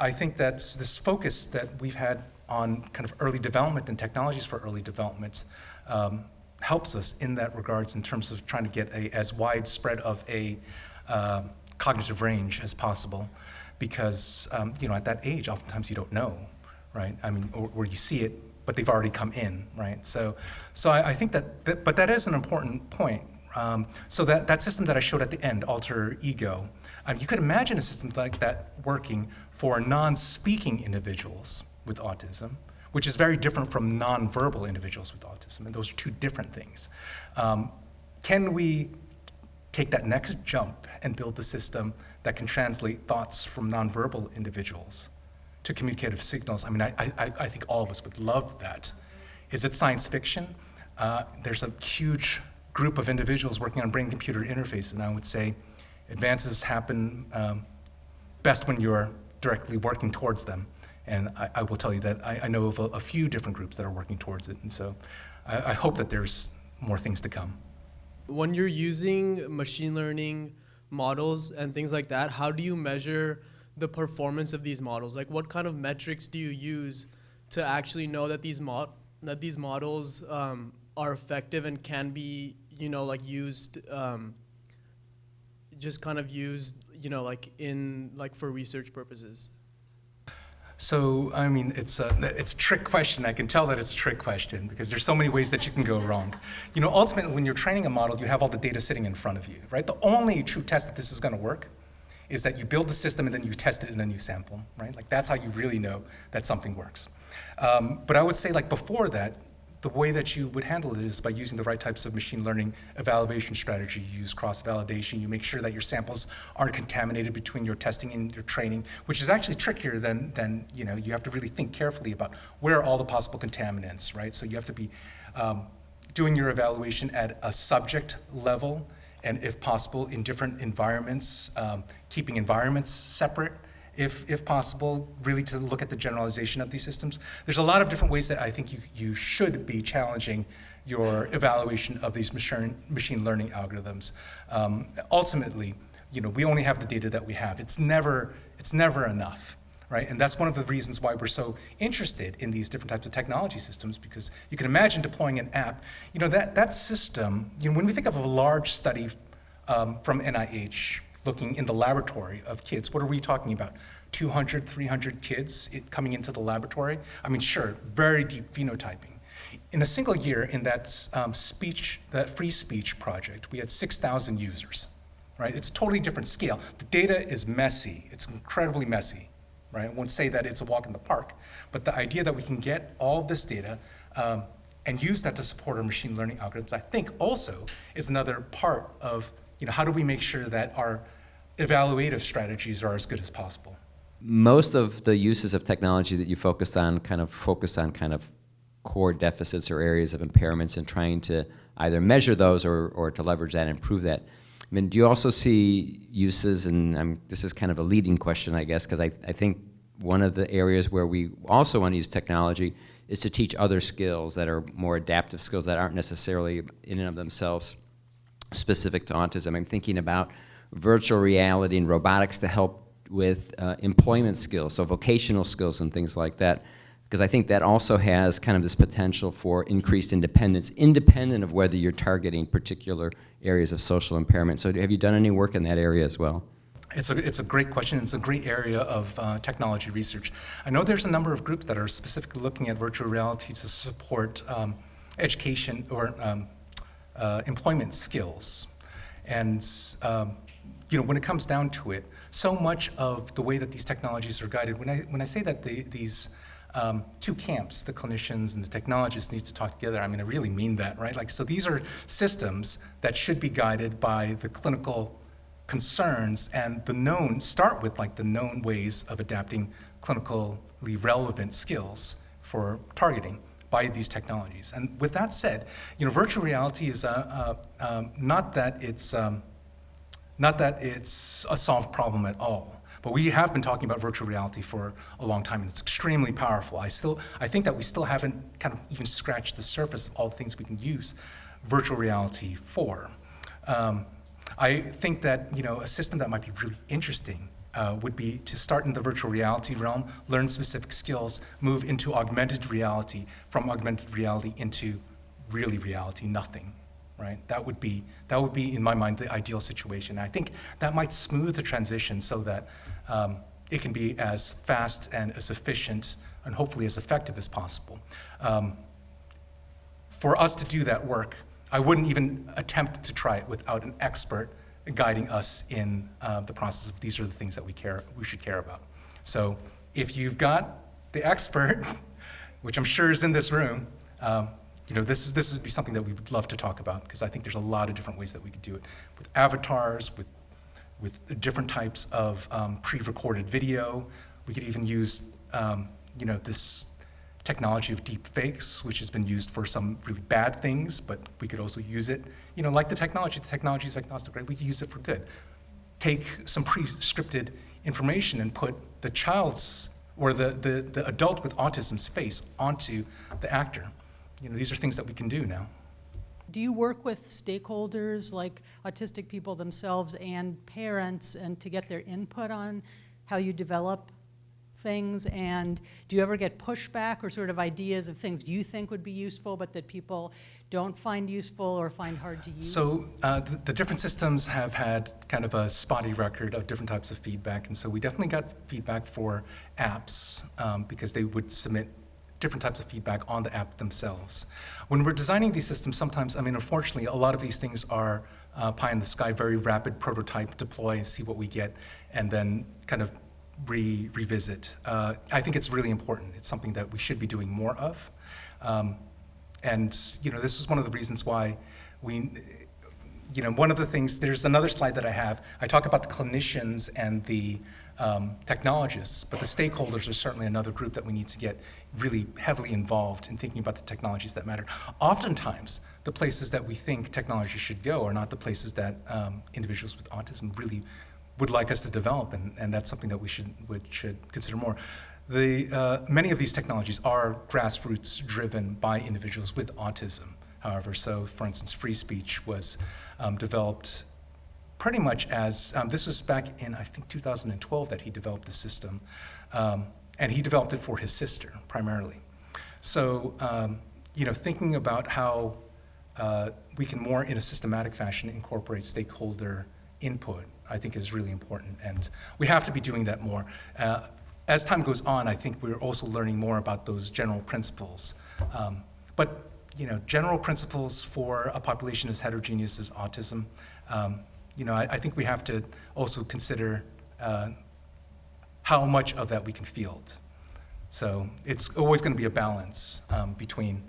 I think that's this focus that we've had on kind of early development and technologies for early development helps us in that regards in terms of trying to get as widespread of a cognitive range as possible, because at that age, oftentimes you don't know, right? I mean, or you see it, but they've already come in, right? So I think but that is an important point. So that system that I showed at the end, alter ego, you could imagine a system like that working for non-speaking individuals with autism, which is very different from non-verbal individuals with autism, and those are two different things. Can we take that next jump and build the system that can translate thoughts from non-verbal individuals to communicative signals? I mean, I think all of us would love that. Is it science fiction? There's a huge group of individuals working on brain-computer interface, and I would say advances happen best when you're directly working towards them. And I will tell you that I know of a few different groups that are working towards it, and so I hope that there's more things to come. When you're using machine learning models and things like that, how do you measure the performance of these models? Like, what kind of metrics do you use to actually know that these models are effective and can be, used, just kind of used, for research purposes? So, I mean, it's a trick question. I can tell that it's a trick question because there's so many ways that you can go wrong. Ultimately, when you're training a model, you have all the data sitting in front of you, right? The only true test that this is going to work is that you build the system and then you test it in a new sample, right? Like, that's how you really know that something works. But I would say, like, before that, the way that you would handle it is by using the right types of machine learning evaluation strategy. You use cross-validation. You make sure that your samples aren't contaminated between your testing and your training, which is actually trickier than you have to really think carefully about where are all the possible contaminants, right? So you have to be doing your evaluation at a subject level, and if possible, in different environments, keeping environments separate, if possible, really to look at the generalization of these systems. There's a lot of different ways that I think you should be challenging your evaluation of these machine learning algorithms. Ultimately, we only have the data that we have. It's never enough, right? And that's one of the reasons why we're so interested in these different types of technology systems, because you can imagine deploying an app. That system, when we think of a large study from NIH, looking in the laboratory of kids, what are we talking about? 200, 300 kids coming into the laboratory? I mean, sure, very deep phenotyping. In a single year, in that that free speech project, we had 6,000 users, right? It's a totally different scale. The data is messy. It's incredibly messy, right? I won't say that it's a walk in the park, but the idea that we can get all this data and use that to support our machine learning algorithms, I think also is another part of, how do we make sure that our evaluative strategies are as good as possible? Most of the uses of technology that you focus on kind of core deficits or areas of impairments and trying to either measure those or to leverage that and improve that. I mean, do you also see uses, and this is kind of a leading question, I guess, because I think one of the areas where we also want to use technology is to teach other skills that are more adaptive skills that aren't necessarily in and of themselves specific to autism. I'm thinking about virtual reality and robotics to help with employment skills, so vocational skills and things like that, because I think that also has kind of this potential for increased independence, independent of whether you're targeting particular areas of social impairment. So have you done any work in that area as well? It's a great question. It's a great area of technology research. I know there's a number of groups that are specifically looking at virtual reality to support education or employment skills. And when it comes down to it, so much of the way that these technologies are guided, when I say that these two camps, the clinicians and the technologists, need to talk together, I mean, I really mean that, right? So these are systems that should be guided by the clinical concerns and start with the known ways of adapting clinically relevant skills for targeting by these technologies. And with that said, virtual reality is not that it's a solved problem at all. But we have been talking about virtual reality for a long time, and it's extremely powerful. I think that we still haven't kind of even scratched the surface of all the things we can use virtual reality for. I think that a system that might be really interesting would be to start in the virtual reality realm, learn specific skills, move into augmented reality, from augmented reality into really reality, nothing. Right? That would be, in my mind, the ideal situation. I think that might smooth the transition so that it can be as fast and as efficient and hopefully as effective as possible. For us to do that work, I wouldn't even attempt to try it without an expert guiding us in the process of these are the things that we should care about. So if you've got the expert, which I'm sure is in this room, this would be something that we would love to talk about, because I think there's a lot of different ways that we could do it, with avatars, with different types of pre-recorded video. We could even use this technology of deep fakes, which has been used for some really bad things, but we could also use it, like the technology is agnostic, right? We could use it for good. Take some pre-scripted information and put the child's or the adult with autism's face onto the actor. These are things that we can do now. Do you work with stakeholders like autistic people themselves and parents and to get their input on how you develop things? And do you ever get pushback or sort of ideas of things you think would be useful but that people don't find useful or find hard to use? So the different systems have had kind of a spotty record of different types of feedback. And so we definitely got feedback for apps because they would submit different types of feedback on the app themselves. When we're designing these systems, sometimes, unfortunately, a lot of these things are pie in the sky, very rapid prototype, deploy and see what we get, and then kind of revisit. I think it's really important. It's something that we should be doing more of. And this is one of the reasons why one of the things, there's another slide that I have. I talk about the clinicians and the technologists, but the stakeholders are certainly another group that we need to get really heavily involved in thinking about the technologies that matter. Oftentimes, the places that we think technology should go are not the places that individuals with autism really would like us to develop, and that's something that we should consider more. Many of these technologies are grassroots driven by individuals with autism, however. So, for instance, FreeSpeech was developed pretty much as, this was back in, I think, 2012 that he developed the system. And he developed it for his sister, primarily. So, thinking about how we can more in a systematic fashion incorporate stakeholder input, I think is really important. And we have to be doing that more. As time goes on, I think we're also learning more about those general principles. But general principles for a population as heterogeneous as autism, I think we have to also consider how much of that we can field. So it's always going to be a balance between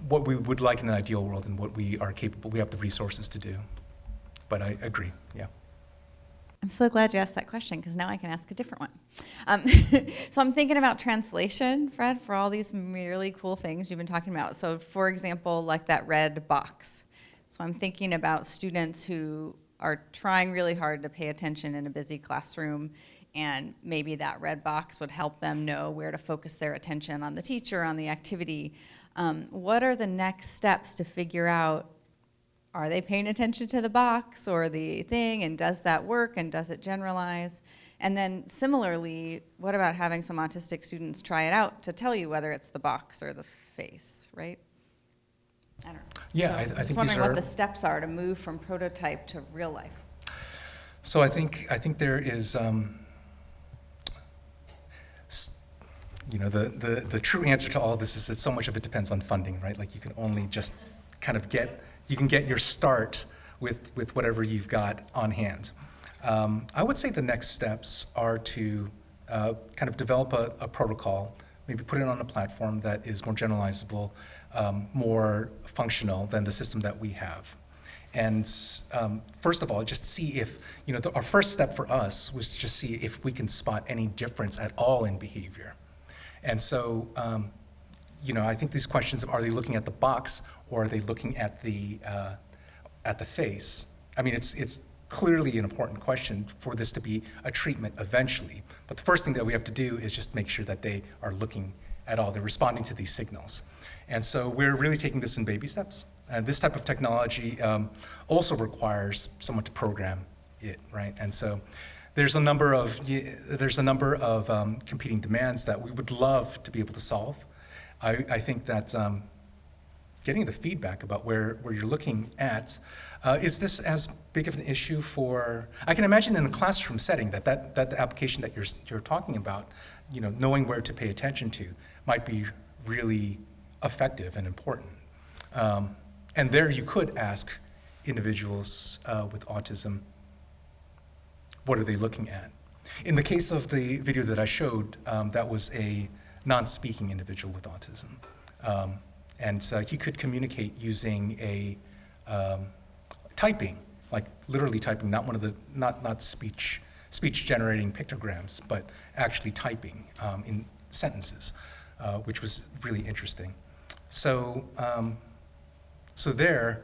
what we would like in an ideal world and what we are capable, we have the resources to do. But I agree, yeah. I'm so glad you asked that question, because now I can ask a different one. So I'm thinking about translation, Fred, for all these really cool things you've been talking about. So for example, like that red box. So I'm thinking about students who are trying really hard to pay attention in a busy classroom, and maybe that red box would help them know where to focus their attention on the teacher, on the activity. What are the next steps to figure out, are they paying attention to the box or the thing, and does that work, and does it generalize? And then similarly, what about having some autistic students try it out to tell you whether it's the box or the face, right? I don't know. Yeah, So I I'm think just these wondering are, what the steps are to move from prototype to real life. so I think there is, the true answer to all of this is that so much of it depends on funding, right? Like you can only just kind of get your start with whatever you've got on hand. I would say the next steps are to kind of develop a protocol, maybe put it on a platform that is more generalizable, more functional than the system that we have. And first of all, just see if, our first step for us was to just see if we can spot any difference at all in behavior. And so, I think these questions of, are they looking at the box or are they looking at the face? I mean, it's clearly an important question for this to be a treatment eventually. But the first thing that we have to do is just make sure that they are looking at all, they're responding to these signals. And so we're really taking this in baby steps. And this type of technology also requires someone to program it, right? And so there's a number of competing demands that we would love to be able to solve. I think that getting the feedback about where you're looking at, is this as big of an issue for? I can imagine in a classroom setting that application that you're talking about, knowing where to pay attention to, might be really effective and important. And there you could ask individuals with autism, what are they looking at? In the case of the video that I showed, that was a non-speaking individual with autism. And he could communicate using a typing, like literally typing, not one of the, not speech generating pictograms, but actually typing in sentences, which was really interesting. So, there,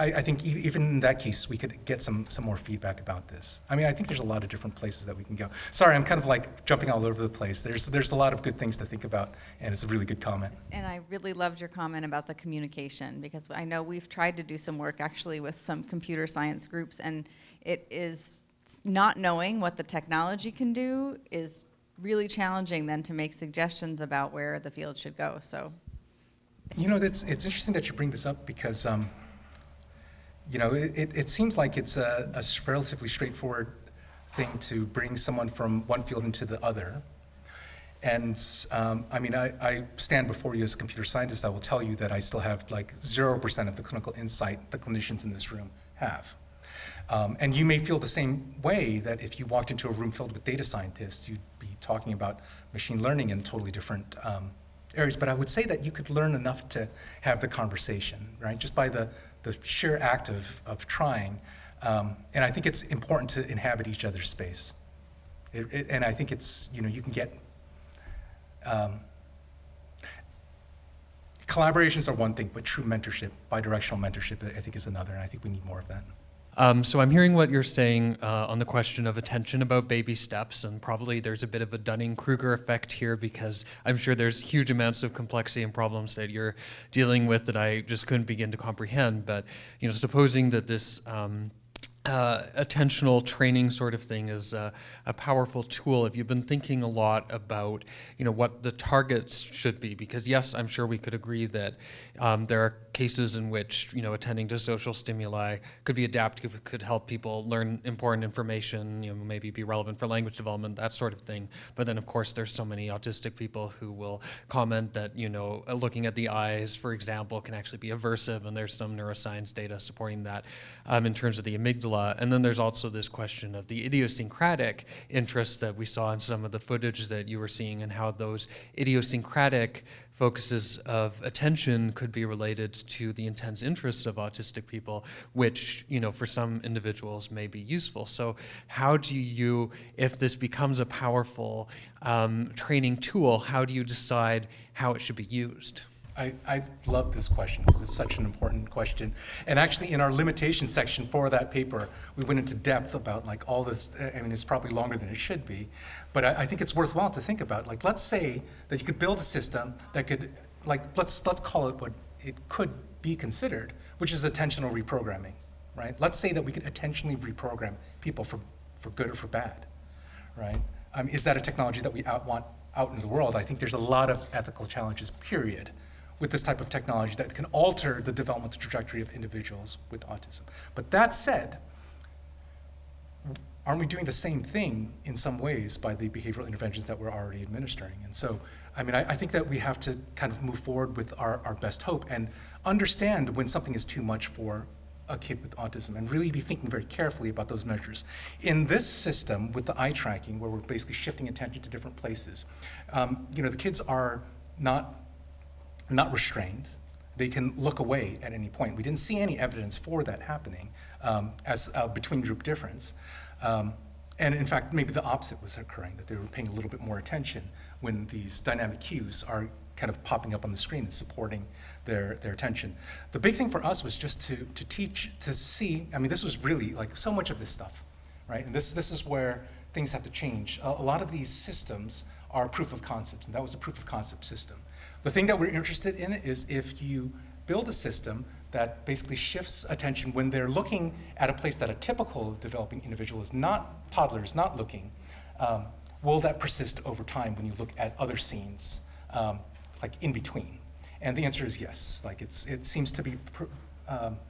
I think even in that case, we could get some more feedback about this. I mean, I think there's a lot of different places that we can go. Sorry, I'm kind of like jumping all over the place. There's a lot of good things to think about, and it's a really good comment. And I really loved your comment about the communication, because I know we've tried to do some work actually with some computer science groups, and it is not knowing what the technology can do is really challenging then to make suggestions about where the field should go. So, it's interesting that you bring this up because it seems like it's a relatively straightforward thing to bring someone from one field into the other. And I stand before you as a computer scientist. I will tell you that I still have like 0% of the clinical insight the clinicians in this room have. And you may feel the same way, that if you walked into a room filled with data scientists, you'd be talking about machine learning in totally different areas. But I would say that you could learn enough to have the conversation, right? Just by the sheer act of trying. And I think it's important to inhabit each other's space. And I think it's, you can get, collaborations are one thing, but true mentorship, bidirectional mentorship, I think is another, and I think we need more of that. So I'm hearing what you're saying on the question of attention about baby steps, and probably there's a bit of a Dunning-Kruger effect here, because I'm sure there's huge amounts of complexity and problems that you're dealing with that I just couldn't begin to comprehend. But supposing that this attentional training sort of thing is a powerful tool. If you've been thinking a lot about, what the targets should be, because yes, I'm sure we could agree that there are cases in which, attending to social stimuli could be adaptive, it could help people learn important information, maybe be relevant for language development, that sort of thing. But then, of course, there's so many autistic people who will comment that, looking at the eyes, for example, can actually be aversive, and there's some neuroscience data supporting that in terms of the amygdala. And then there's also this question of the idiosyncratic interests that we saw in some of the footage that you were seeing, and how those idiosyncratic focuses of attention could be related to the intense interests of autistic people, which, for some individuals may be useful. So how do you, if this becomes a powerful training tool, how do you decide how it should be used? I love this question because it's such an important question. And actually in our limitation section for that paper, we went into depth about like all this. I mean, it's probably longer than it should be, but I think it's worthwhile to think about. Like, let's say that you could build a system that could, like, let's call it what it could be considered, which is attentional reprogramming, right? Let's say that we could attentionally reprogram people for good or for bad, right? Is that a technology that we want out in the world? I think there's a lot of ethical challenges, period, with this type of technology that can alter the developmental trajectory of individuals with autism. But that said, aren't we doing the same thing in some ways by the behavioral interventions that we're already administering? And so, I mean, I think that we have to kind of move forward with our best hope and understand when something is too much for a kid with autism, and really be thinking very carefully about those measures. In this system with the eye tracking, where we're basically shifting attention to different places, the kids are not restrained. They can look away at any point. We didn't see any evidence for that happening as a between group difference. And in fact, maybe the opposite was occurring, that they were paying a little bit more attention when these dynamic cues are kind of popping up on the screen and supporting their attention. The big thing for us was just to teach, to see, I mean, this was really like so much of this stuff, right? And this is where things have to change. A lot of these systems are proof of concepts, and that was a proof of concept system. The thing that we're interested in is if you build a system that basically shifts attention when they're looking at a place that a typical developing individual is not, toddler is not looking, will that persist over time when you look at other scenes, like in between? And the answer is yes. Like it seems to be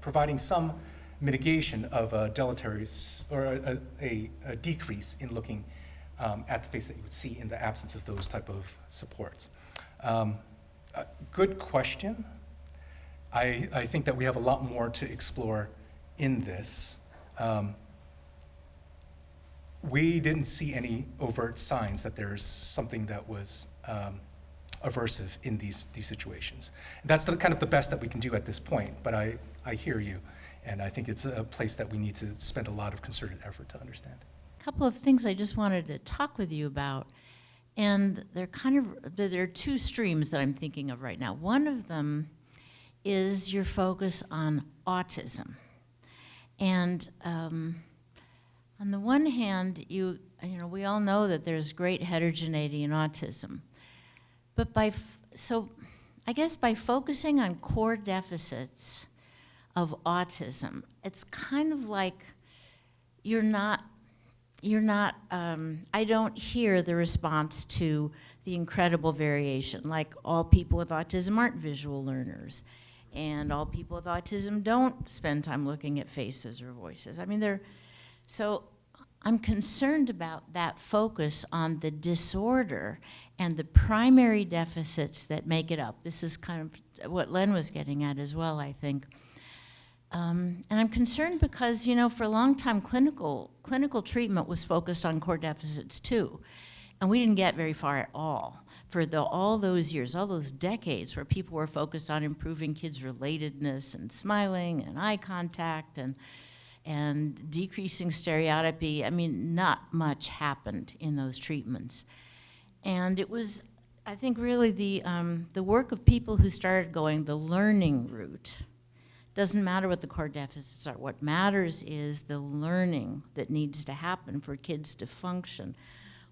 providing some mitigation of a deleterious or a decrease in looking at the face that you would see in the absence of those type of supports. Good question. I think that we have a lot more to explore in this. We didn't see any overt signs that there's something that was aversive in these situations. That's kind of the best that we can do at this point, but I hear you, and I think it's a place that we need to spend a lot of concerted effort to understand. A couple of things I just wanted to talk with you about, and there are two streams that I'm thinking of right now. One of them is your focus on autism. And on the one hand, we all know that there's great heterogeneity in autism. But so I guess by focusing on core deficits of autism, it's kind of like I don't hear the response to the incredible variation, like all people with autism aren't visual learners, and all people with autism don't spend time looking at faces or voices. I mean, so I'm concerned about that focus on the disorder and the primary deficits that make it up. This is kind of what Len was getting at as well, I think. And I'm concerned because, for a long time, clinical treatment was focused on core deficits too. And we didn't get very far at all for all those years, all those decades where people were focused on improving kids' relatedness and smiling and eye contact and decreasing stereotypy. I mean, not much happened in those treatments. And it was, I think, really the work of people who started going the learning route. Doesn't matter what the core deficits are. What matters is the learning that needs to happen for kids to function.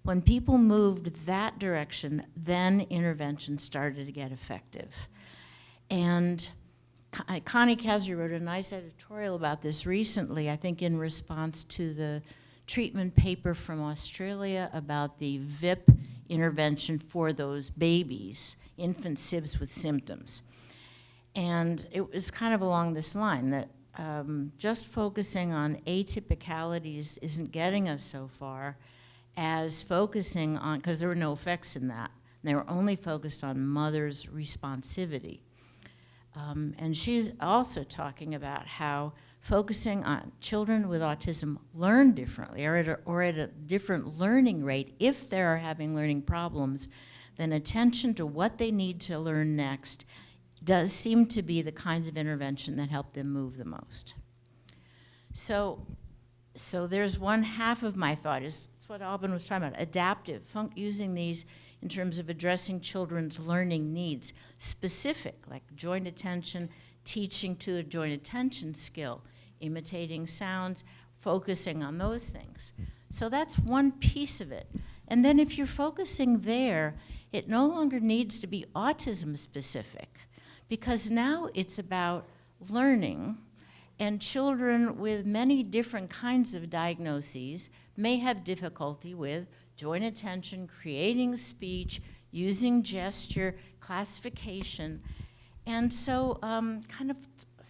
When people moved that direction, then intervention started to get effective. And Connie Kazri wrote a nice editorial about this recently, I think in response to the treatment paper from Australia about the VIP intervention for those babies, infant SIBs with symptoms. And it was kind of along this line that just focusing on atypicalities isn't getting us so far as focusing on, because there were no effects in that, they were only focused on mother's responsivity. And she's also talking about how focusing on children with autism learn differently or at a different learning rate if they're having learning problems, then attention to what they need to learn next does seem to be the kinds of intervention that help them move the most. So there's one half of my thought, is what Alban was talking about, adaptive, using these in terms of addressing children's learning needs, specific, like joint attention, teaching to a joint attention skill, imitating sounds, focusing on those things. So that's one piece of it. And then if you're focusing there, it no longer needs to be autism specific, because now it's about learning, and children with many different kinds of diagnoses may have difficulty with joint attention, creating speech, using gesture, classification. And so kind of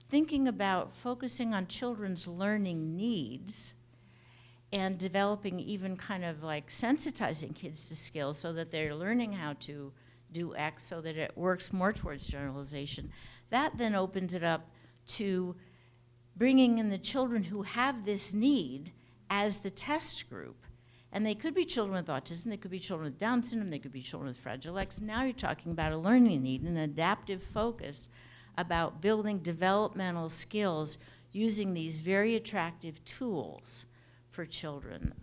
thinking about focusing on children's learning needs and developing even kind of like sensitizing kids to skills so that they're learning how to do X so that it works more towards generalization. That then opens it up to bringing in the children who have this need as the test group. And they could be children with autism, they could be children with Down syndrome, they could be children with Fragile X. Now you're talking about a learning need, an adaptive focus about building developmental skills using these very attractive tools for children.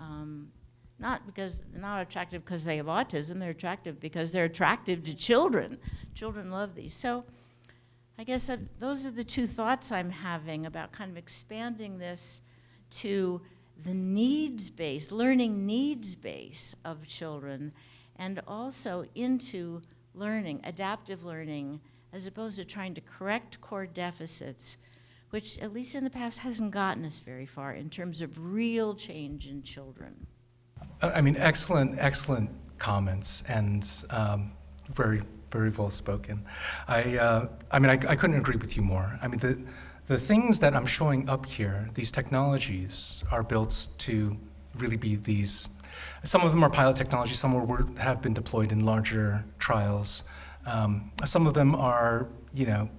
Not because they're not attractive because they have autism, they're attractive because they're attractive to children. Children love these. So I guess those are the two thoughts I'm having about kind of expanding this to the needs base, learning needs base of children, and also into learning, adaptive learning, as opposed to trying to correct core deficits, which at least in the past hasn't gotten us very far in terms of real change in children. I mean, excellent comments, and very, very well spoken. I mean, I couldn't agree with you more. I mean, the things that I'm showing up here, these technologies are built to really be these. Some of them are pilot technologies. Some have been deployed in larger trials. Some of them are, you know,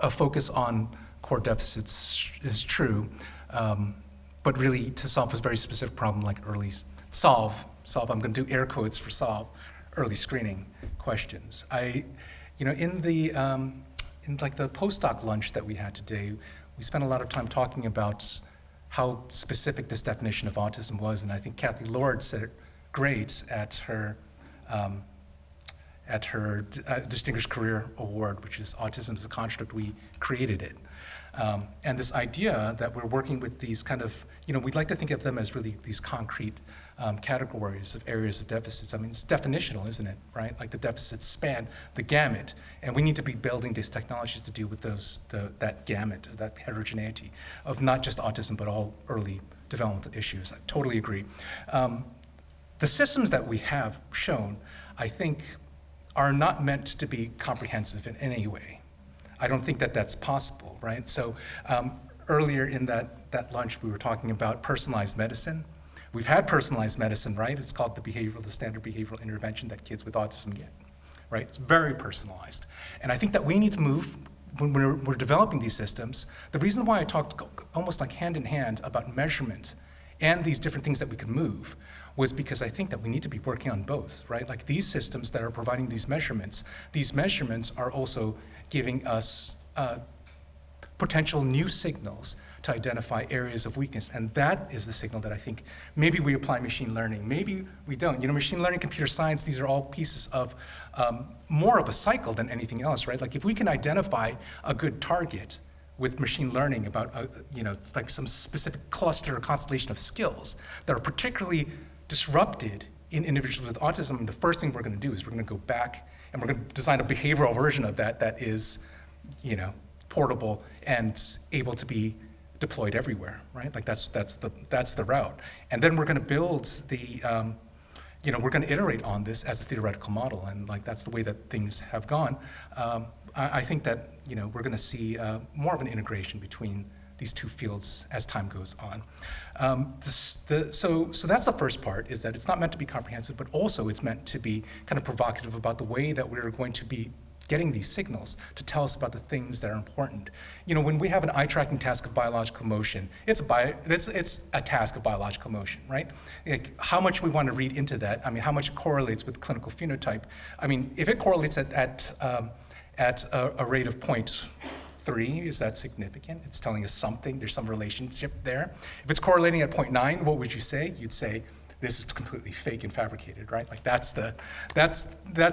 a focus on core deficits is true, but really to solve a very specific problem like solve, I'm going to do air quotes for solve, early screening questions. You know, in like the postdoc lunch that we had today, we spent a lot of time talking about how specific this definition of autism was, and I think Kathy Lord said it great at her Distinguished Career Award, which is Autism as a Construct, we created it. And this idea that we're working with these kind of, you know, we'd like to think of them as really these concrete categories of areas of deficits. I mean, it's definitional, isn't it, right? Like the deficits span the gamut, and we need to be building these technologies to deal with that gamut, that heterogeneity of not just autism, but all early developmental issues. I totally agree. The systems that we have shown, I think, are not meant to be comprehensive in any way. I don't think that that's possible, right? So earlier in that lunch, we were talking about personalized medicine. We've had personalized medicine, right? It's called the standard behavioral intervention that kids with autism get, right? It's very personalized. And I think that we need to move, when we're developing these systems, the reason why I talked almost like hand in hand about measurement and these different things that we can move was because I think that we need to be working on both, right? Like these systems that are providing these measurements are also giving us potential new signals to identify areas of weakness. And that is the signal that I think maybe we apply machine learning, maybe we don't. You know, machine learning, computer science, these are all pieces of more of a cycle than anything else, right? Like if we can identify a good target with machine learning about, you know, like some specific cluster or constellation of skills that are particularly disrupted in individuals with autism, and the first thing we're going to do is we're going to go back and we're going to design a behavioral version of that is, you know, portable and able to be deployed everywhere, right? Like that's the route. And then we're going to build the, we're going to iterate on this as a theoretical model, and like that's the way that things have gone. I think that we're going to see more of an integration between these two fields as time goes on. So that's the first part, is that it's not meant to be comprehensive, but also it's meant to be kind of provocative about the way that we're going to be getting these signals to tell us about the things that are important. When we have an eye-tracking task of biological motion, it's a task of biological motion, right? Like how much we want to read into that. I mean, how much it correlates with clinical phenotype. I mean, if it correlates at a rate of 0.3, is that significant? It's telling us something. There's some relationship there. If it's correlating at 0.9, what would you say? You'd say, this is completely fake and fabricated, right? Like that's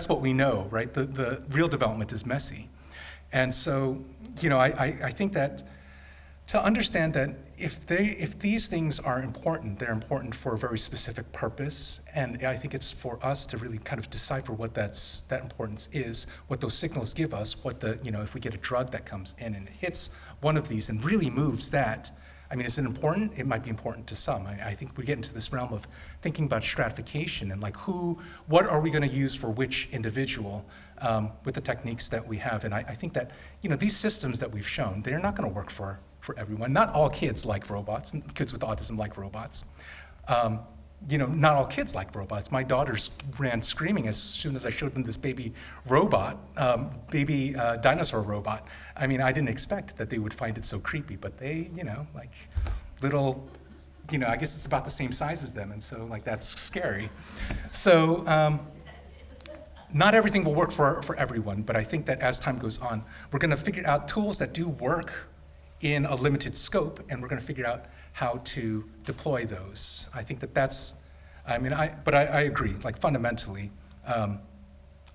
what we know, right? The real development is messy. And so, I think that to understand that if these things are important, they're important for a very specific purpose. And I think it's for us to really kind of decipher what that importance is, what those signals give us, if we get a drug that comes in and hits one of these and really moves that. I mean, is it important? It might be important to some. I think we get into this realm of thinking about stratification and like what are we going to use for which individual with the techniques that we have. And I think that, these systems that we've shown, they're not going to work for everyone. Not all kids like robots, and kids with autism like robots. Not all kids like robots. My daughters ran screaming as soon as I showed them this baby robot, baby dinosaur robot. I mean, I didn't expect that they would find it so creepy, but they, like little, I guess it's about the same size as them, and so like that's scary. So not everything will work for everyone, but I think that as time goes on, we're going to figure out tools that do work in a limited scope, and we're going to figure out how to deploy those. I think but I agree, like fundamentally,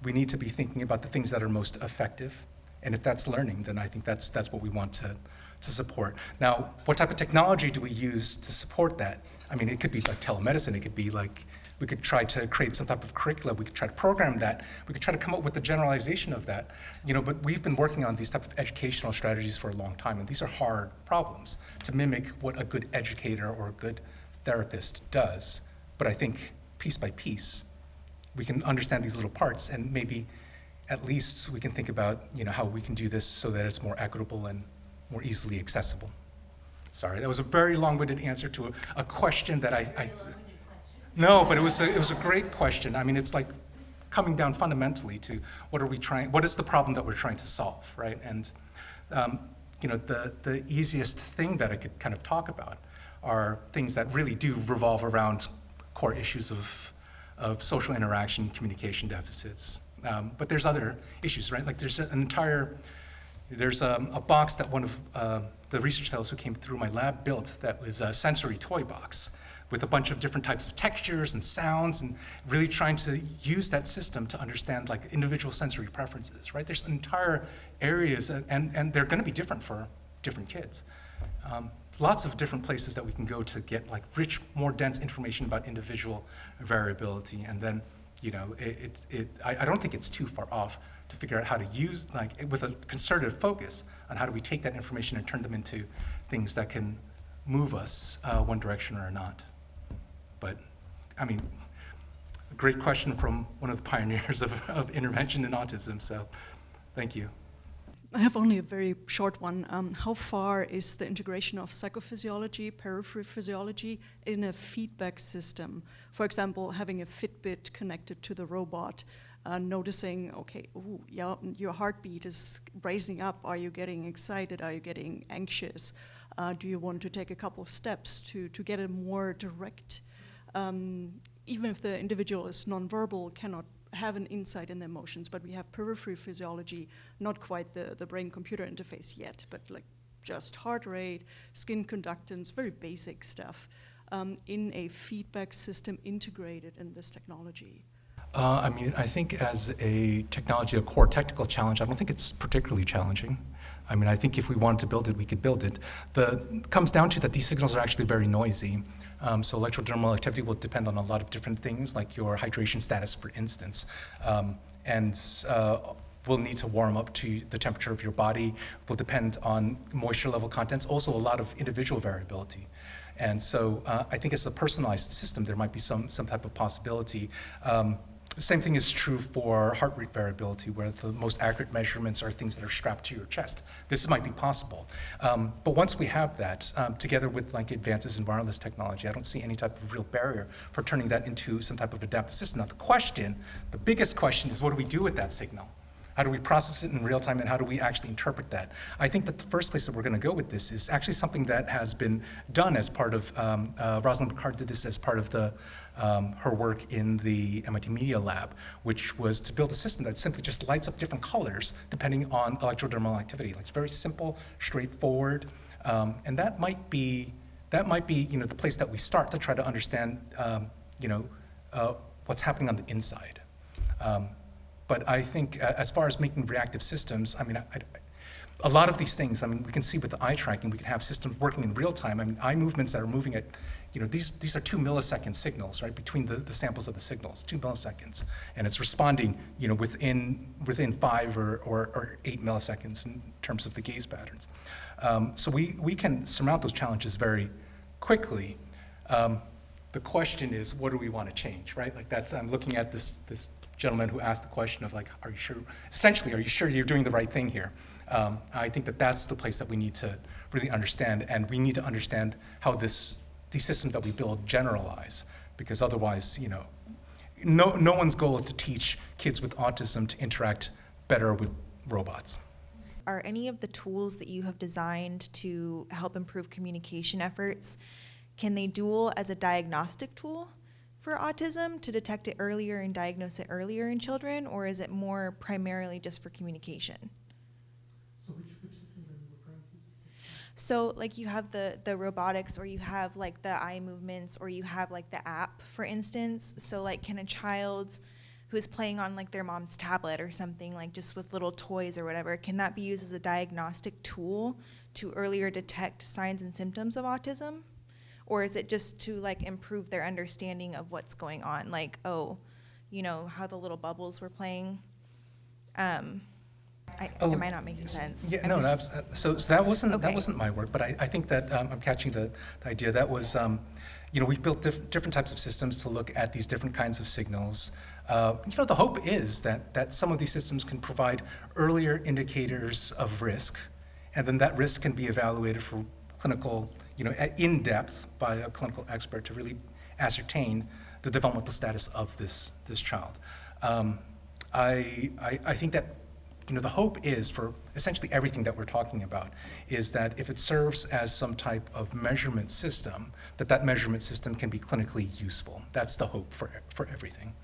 we need to be thinking about the things that are most effective. And if that's learning, then I think that's what we want to support. Now, what type of technology do we use to support that? I mean, it could be like telemedicine, it could be like, we could try to create some type of curriculum, we could try to program that, we could try to come up with the generalization of that, but we've been working on these type of educational strategies for a long time, and these are hard problems to mimic what a good educator or a good therapist does. But I think piece by piece, we can understand these little parts, and maybe at least we can think about how we can do this so that it's more equitable and more easily accessible. Sorry, that was a very long-winded answer to a question that No, but it was a great question. I mean, it's like coming down fundamentally to what is the problem that we're trying to solve, right? And the easiest thing that I could kind of talk about are things that really do revolve around core issues of social interaction, communication deficits. But there's other issues, right? Like there's a box that one of the research fellows who came through my lab built that was a sensory toy box with a bunch of different types of textures and sounds, and really trying to use that system to understand like individual sensory preferences, right? There's entire areas, and they're gonna be different for different kids. Lots of different places that we can go to get like rich, more dense information about individual variability, and then I don't think it's too far off to figure out how to use, like with a concerted focus on how do we take that information and turn them into things that can move us one direction or not. But, I mean, a great question from one of the pioneers of intervention in autism, so thank you. I have only a very short one. How far is the integration of psychophysiology, peripheral physiology in a feedback system? For example, having a Fitbit connected to the robot, noticing, okay, ooh, yeah, your heartbeat is raising up. Are you getting excited? Are you getting anxious? Do you want to take a couple of steps to get a more direct, even if the individual is nonverbal, cannot have an insight in the emotions, but we have peripheral physiology, not quite the brain-computer interface yet, but like just heart rate, skin conductance, very basic stuff in a feedback system integrated in this technology. I mean, I think as a technology, a core technical challenge, I don't think it's particularly challenging. I mean, I think if we wanted to build it, we could build it. It comes down to that these signals are actually very noisy. So electrodermal activity will depend on a lot of different things, like your hydration status, for instance. will need to warm up to the temperature of your body, will depend on moisture level contents, also a lot of individual variability. And so I think as a personalized system, there might be some type of possibility. Same thing is true for heart rate variability, where the most accurate measurements are things that are strapped to your chest. This might be possible. But once we have that, together with like advances in wireless technology, I don't see any type of real barrier for turning that into some type of adaptive system. Now the biggest question is, what do we do with that signal? How do we process it in real time, and how do we actually interpret that? I think that the first place that we're going to go with this is actually something that has been done as part of, Rosalind Picard did this as part of her work in the MIT Media Lab, which was to build a system that simply just lights up different colors depending on electrodermal activity. Like, it's very simple, straightforward, and that might be the place that we start to try to understand what's happening on the inside. But I think as far as making reactive systems, I mean, a lot of these things, I mean, we can see with the eye tracking, we can have systems working in real time. I mean, eye movements that are moving at, these are 2 millisecond signals, right, between the samples of the signals, 2 milliseconds. And it's responding, within 5 or 8 milliseconds in terms of the gaze patterns. So we can surmount those challenges very quickly. The question is, what do we want to change, right? Like, I'm looking at this gentleman who asked the question of, like, are you sure you're doing the right thing here? I think that that's the place that we need to really understand, and we need to understand how these systems that we build generalize, because otherwise, no one's goal is to teach kids with autism to interact better with robots. Are any of the tools that you have designed to help improve communication efforts, can they dual as a diagnostic tool for autism to detect it earlier and diagnose it earlier in children, or is it more primarily just for communication? So which system are you referring to specifically? So like you have the robotics, or you have like the eye movements, or you have like the app, for instance. So like, can a child who's playing on like their mom's tablet or something, like just with little toys or whatever, can that be used as a diagnostic tool to earlier detect signs and symptoms of autism? Or is it just to like improve their understanding of what's going on? Like, how the little bubbles were playing. Am I not making sense? Yeah, so that wasn't my work, but I think that I'm catching the idea. That was, we've built different types of systems to look at these different kinds of signals. The hope is that some of these systems can provide earlier indicators of risk, and then that risk can be evaluated for clinical, in depth by a clinical expert to really ascertain the developmental status of this child. I think that the hope is for essentially everything that we're talking about is that if it serves as some type of measurement system, that measurement system can be clinically useful. That's the hope for everything.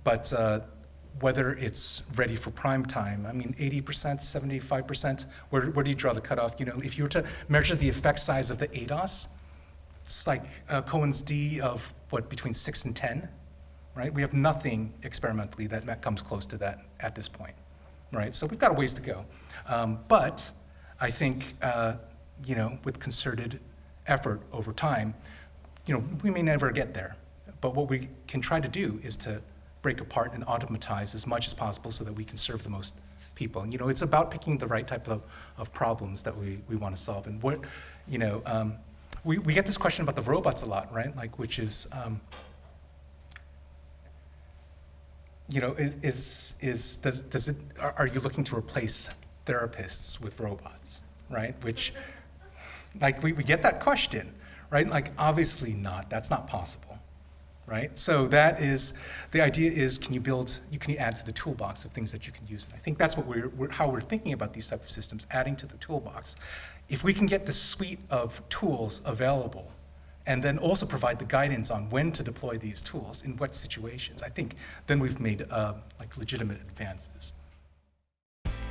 But whether it's ready for prime time, I mean, 80%, 75%, where do you draw the cutoff? If you were to measure the effect size of the ADOS, it's like Cohen's D of between 6 and 10, right? We have nothing experimentally that comes close to that at this point, right? So we've got a ways to go. But I think, with concerted effort over time, we may never get there. But what we can try to do is to break apart and automatize as much as possible so that we can serve the most people. It's about picking the right type of problems that we want to solve. And what, we get this question about the robots a lot, right? Like, which is, are you looking to replace therapists with robots, right? Which, like, we get that question, right? Like, obviously not, that's not possible. Right? So that is, the idea is, can you add to the toolbox of things that you can use? And I think that's what how we're thinking about these type of systems, adding to the toolbox. If we can get the suite of tools available, and then also provide the guidance on when to deploy these tools, in what situations, I think then we've made legitimate advances.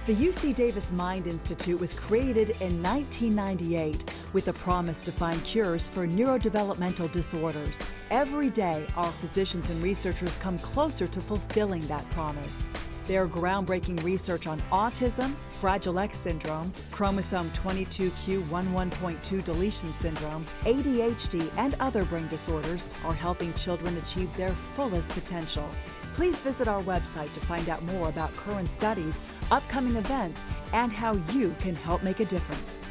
The UC Davis Mind Institute was created in 1998 with a promise to find cures for neurodevelopmental disorders. Every day, our physicians and researchers come closer to fulfilling that promise. Their groundbreaking research on autism, Fragile X syndrome, chromosome 22q11.2 deletion syndrome, ADHD, and other brain disorders are helping children achieve their fullest potential. Please visit our website to find out more about current studies, upcoming events, and how you can help make a difference.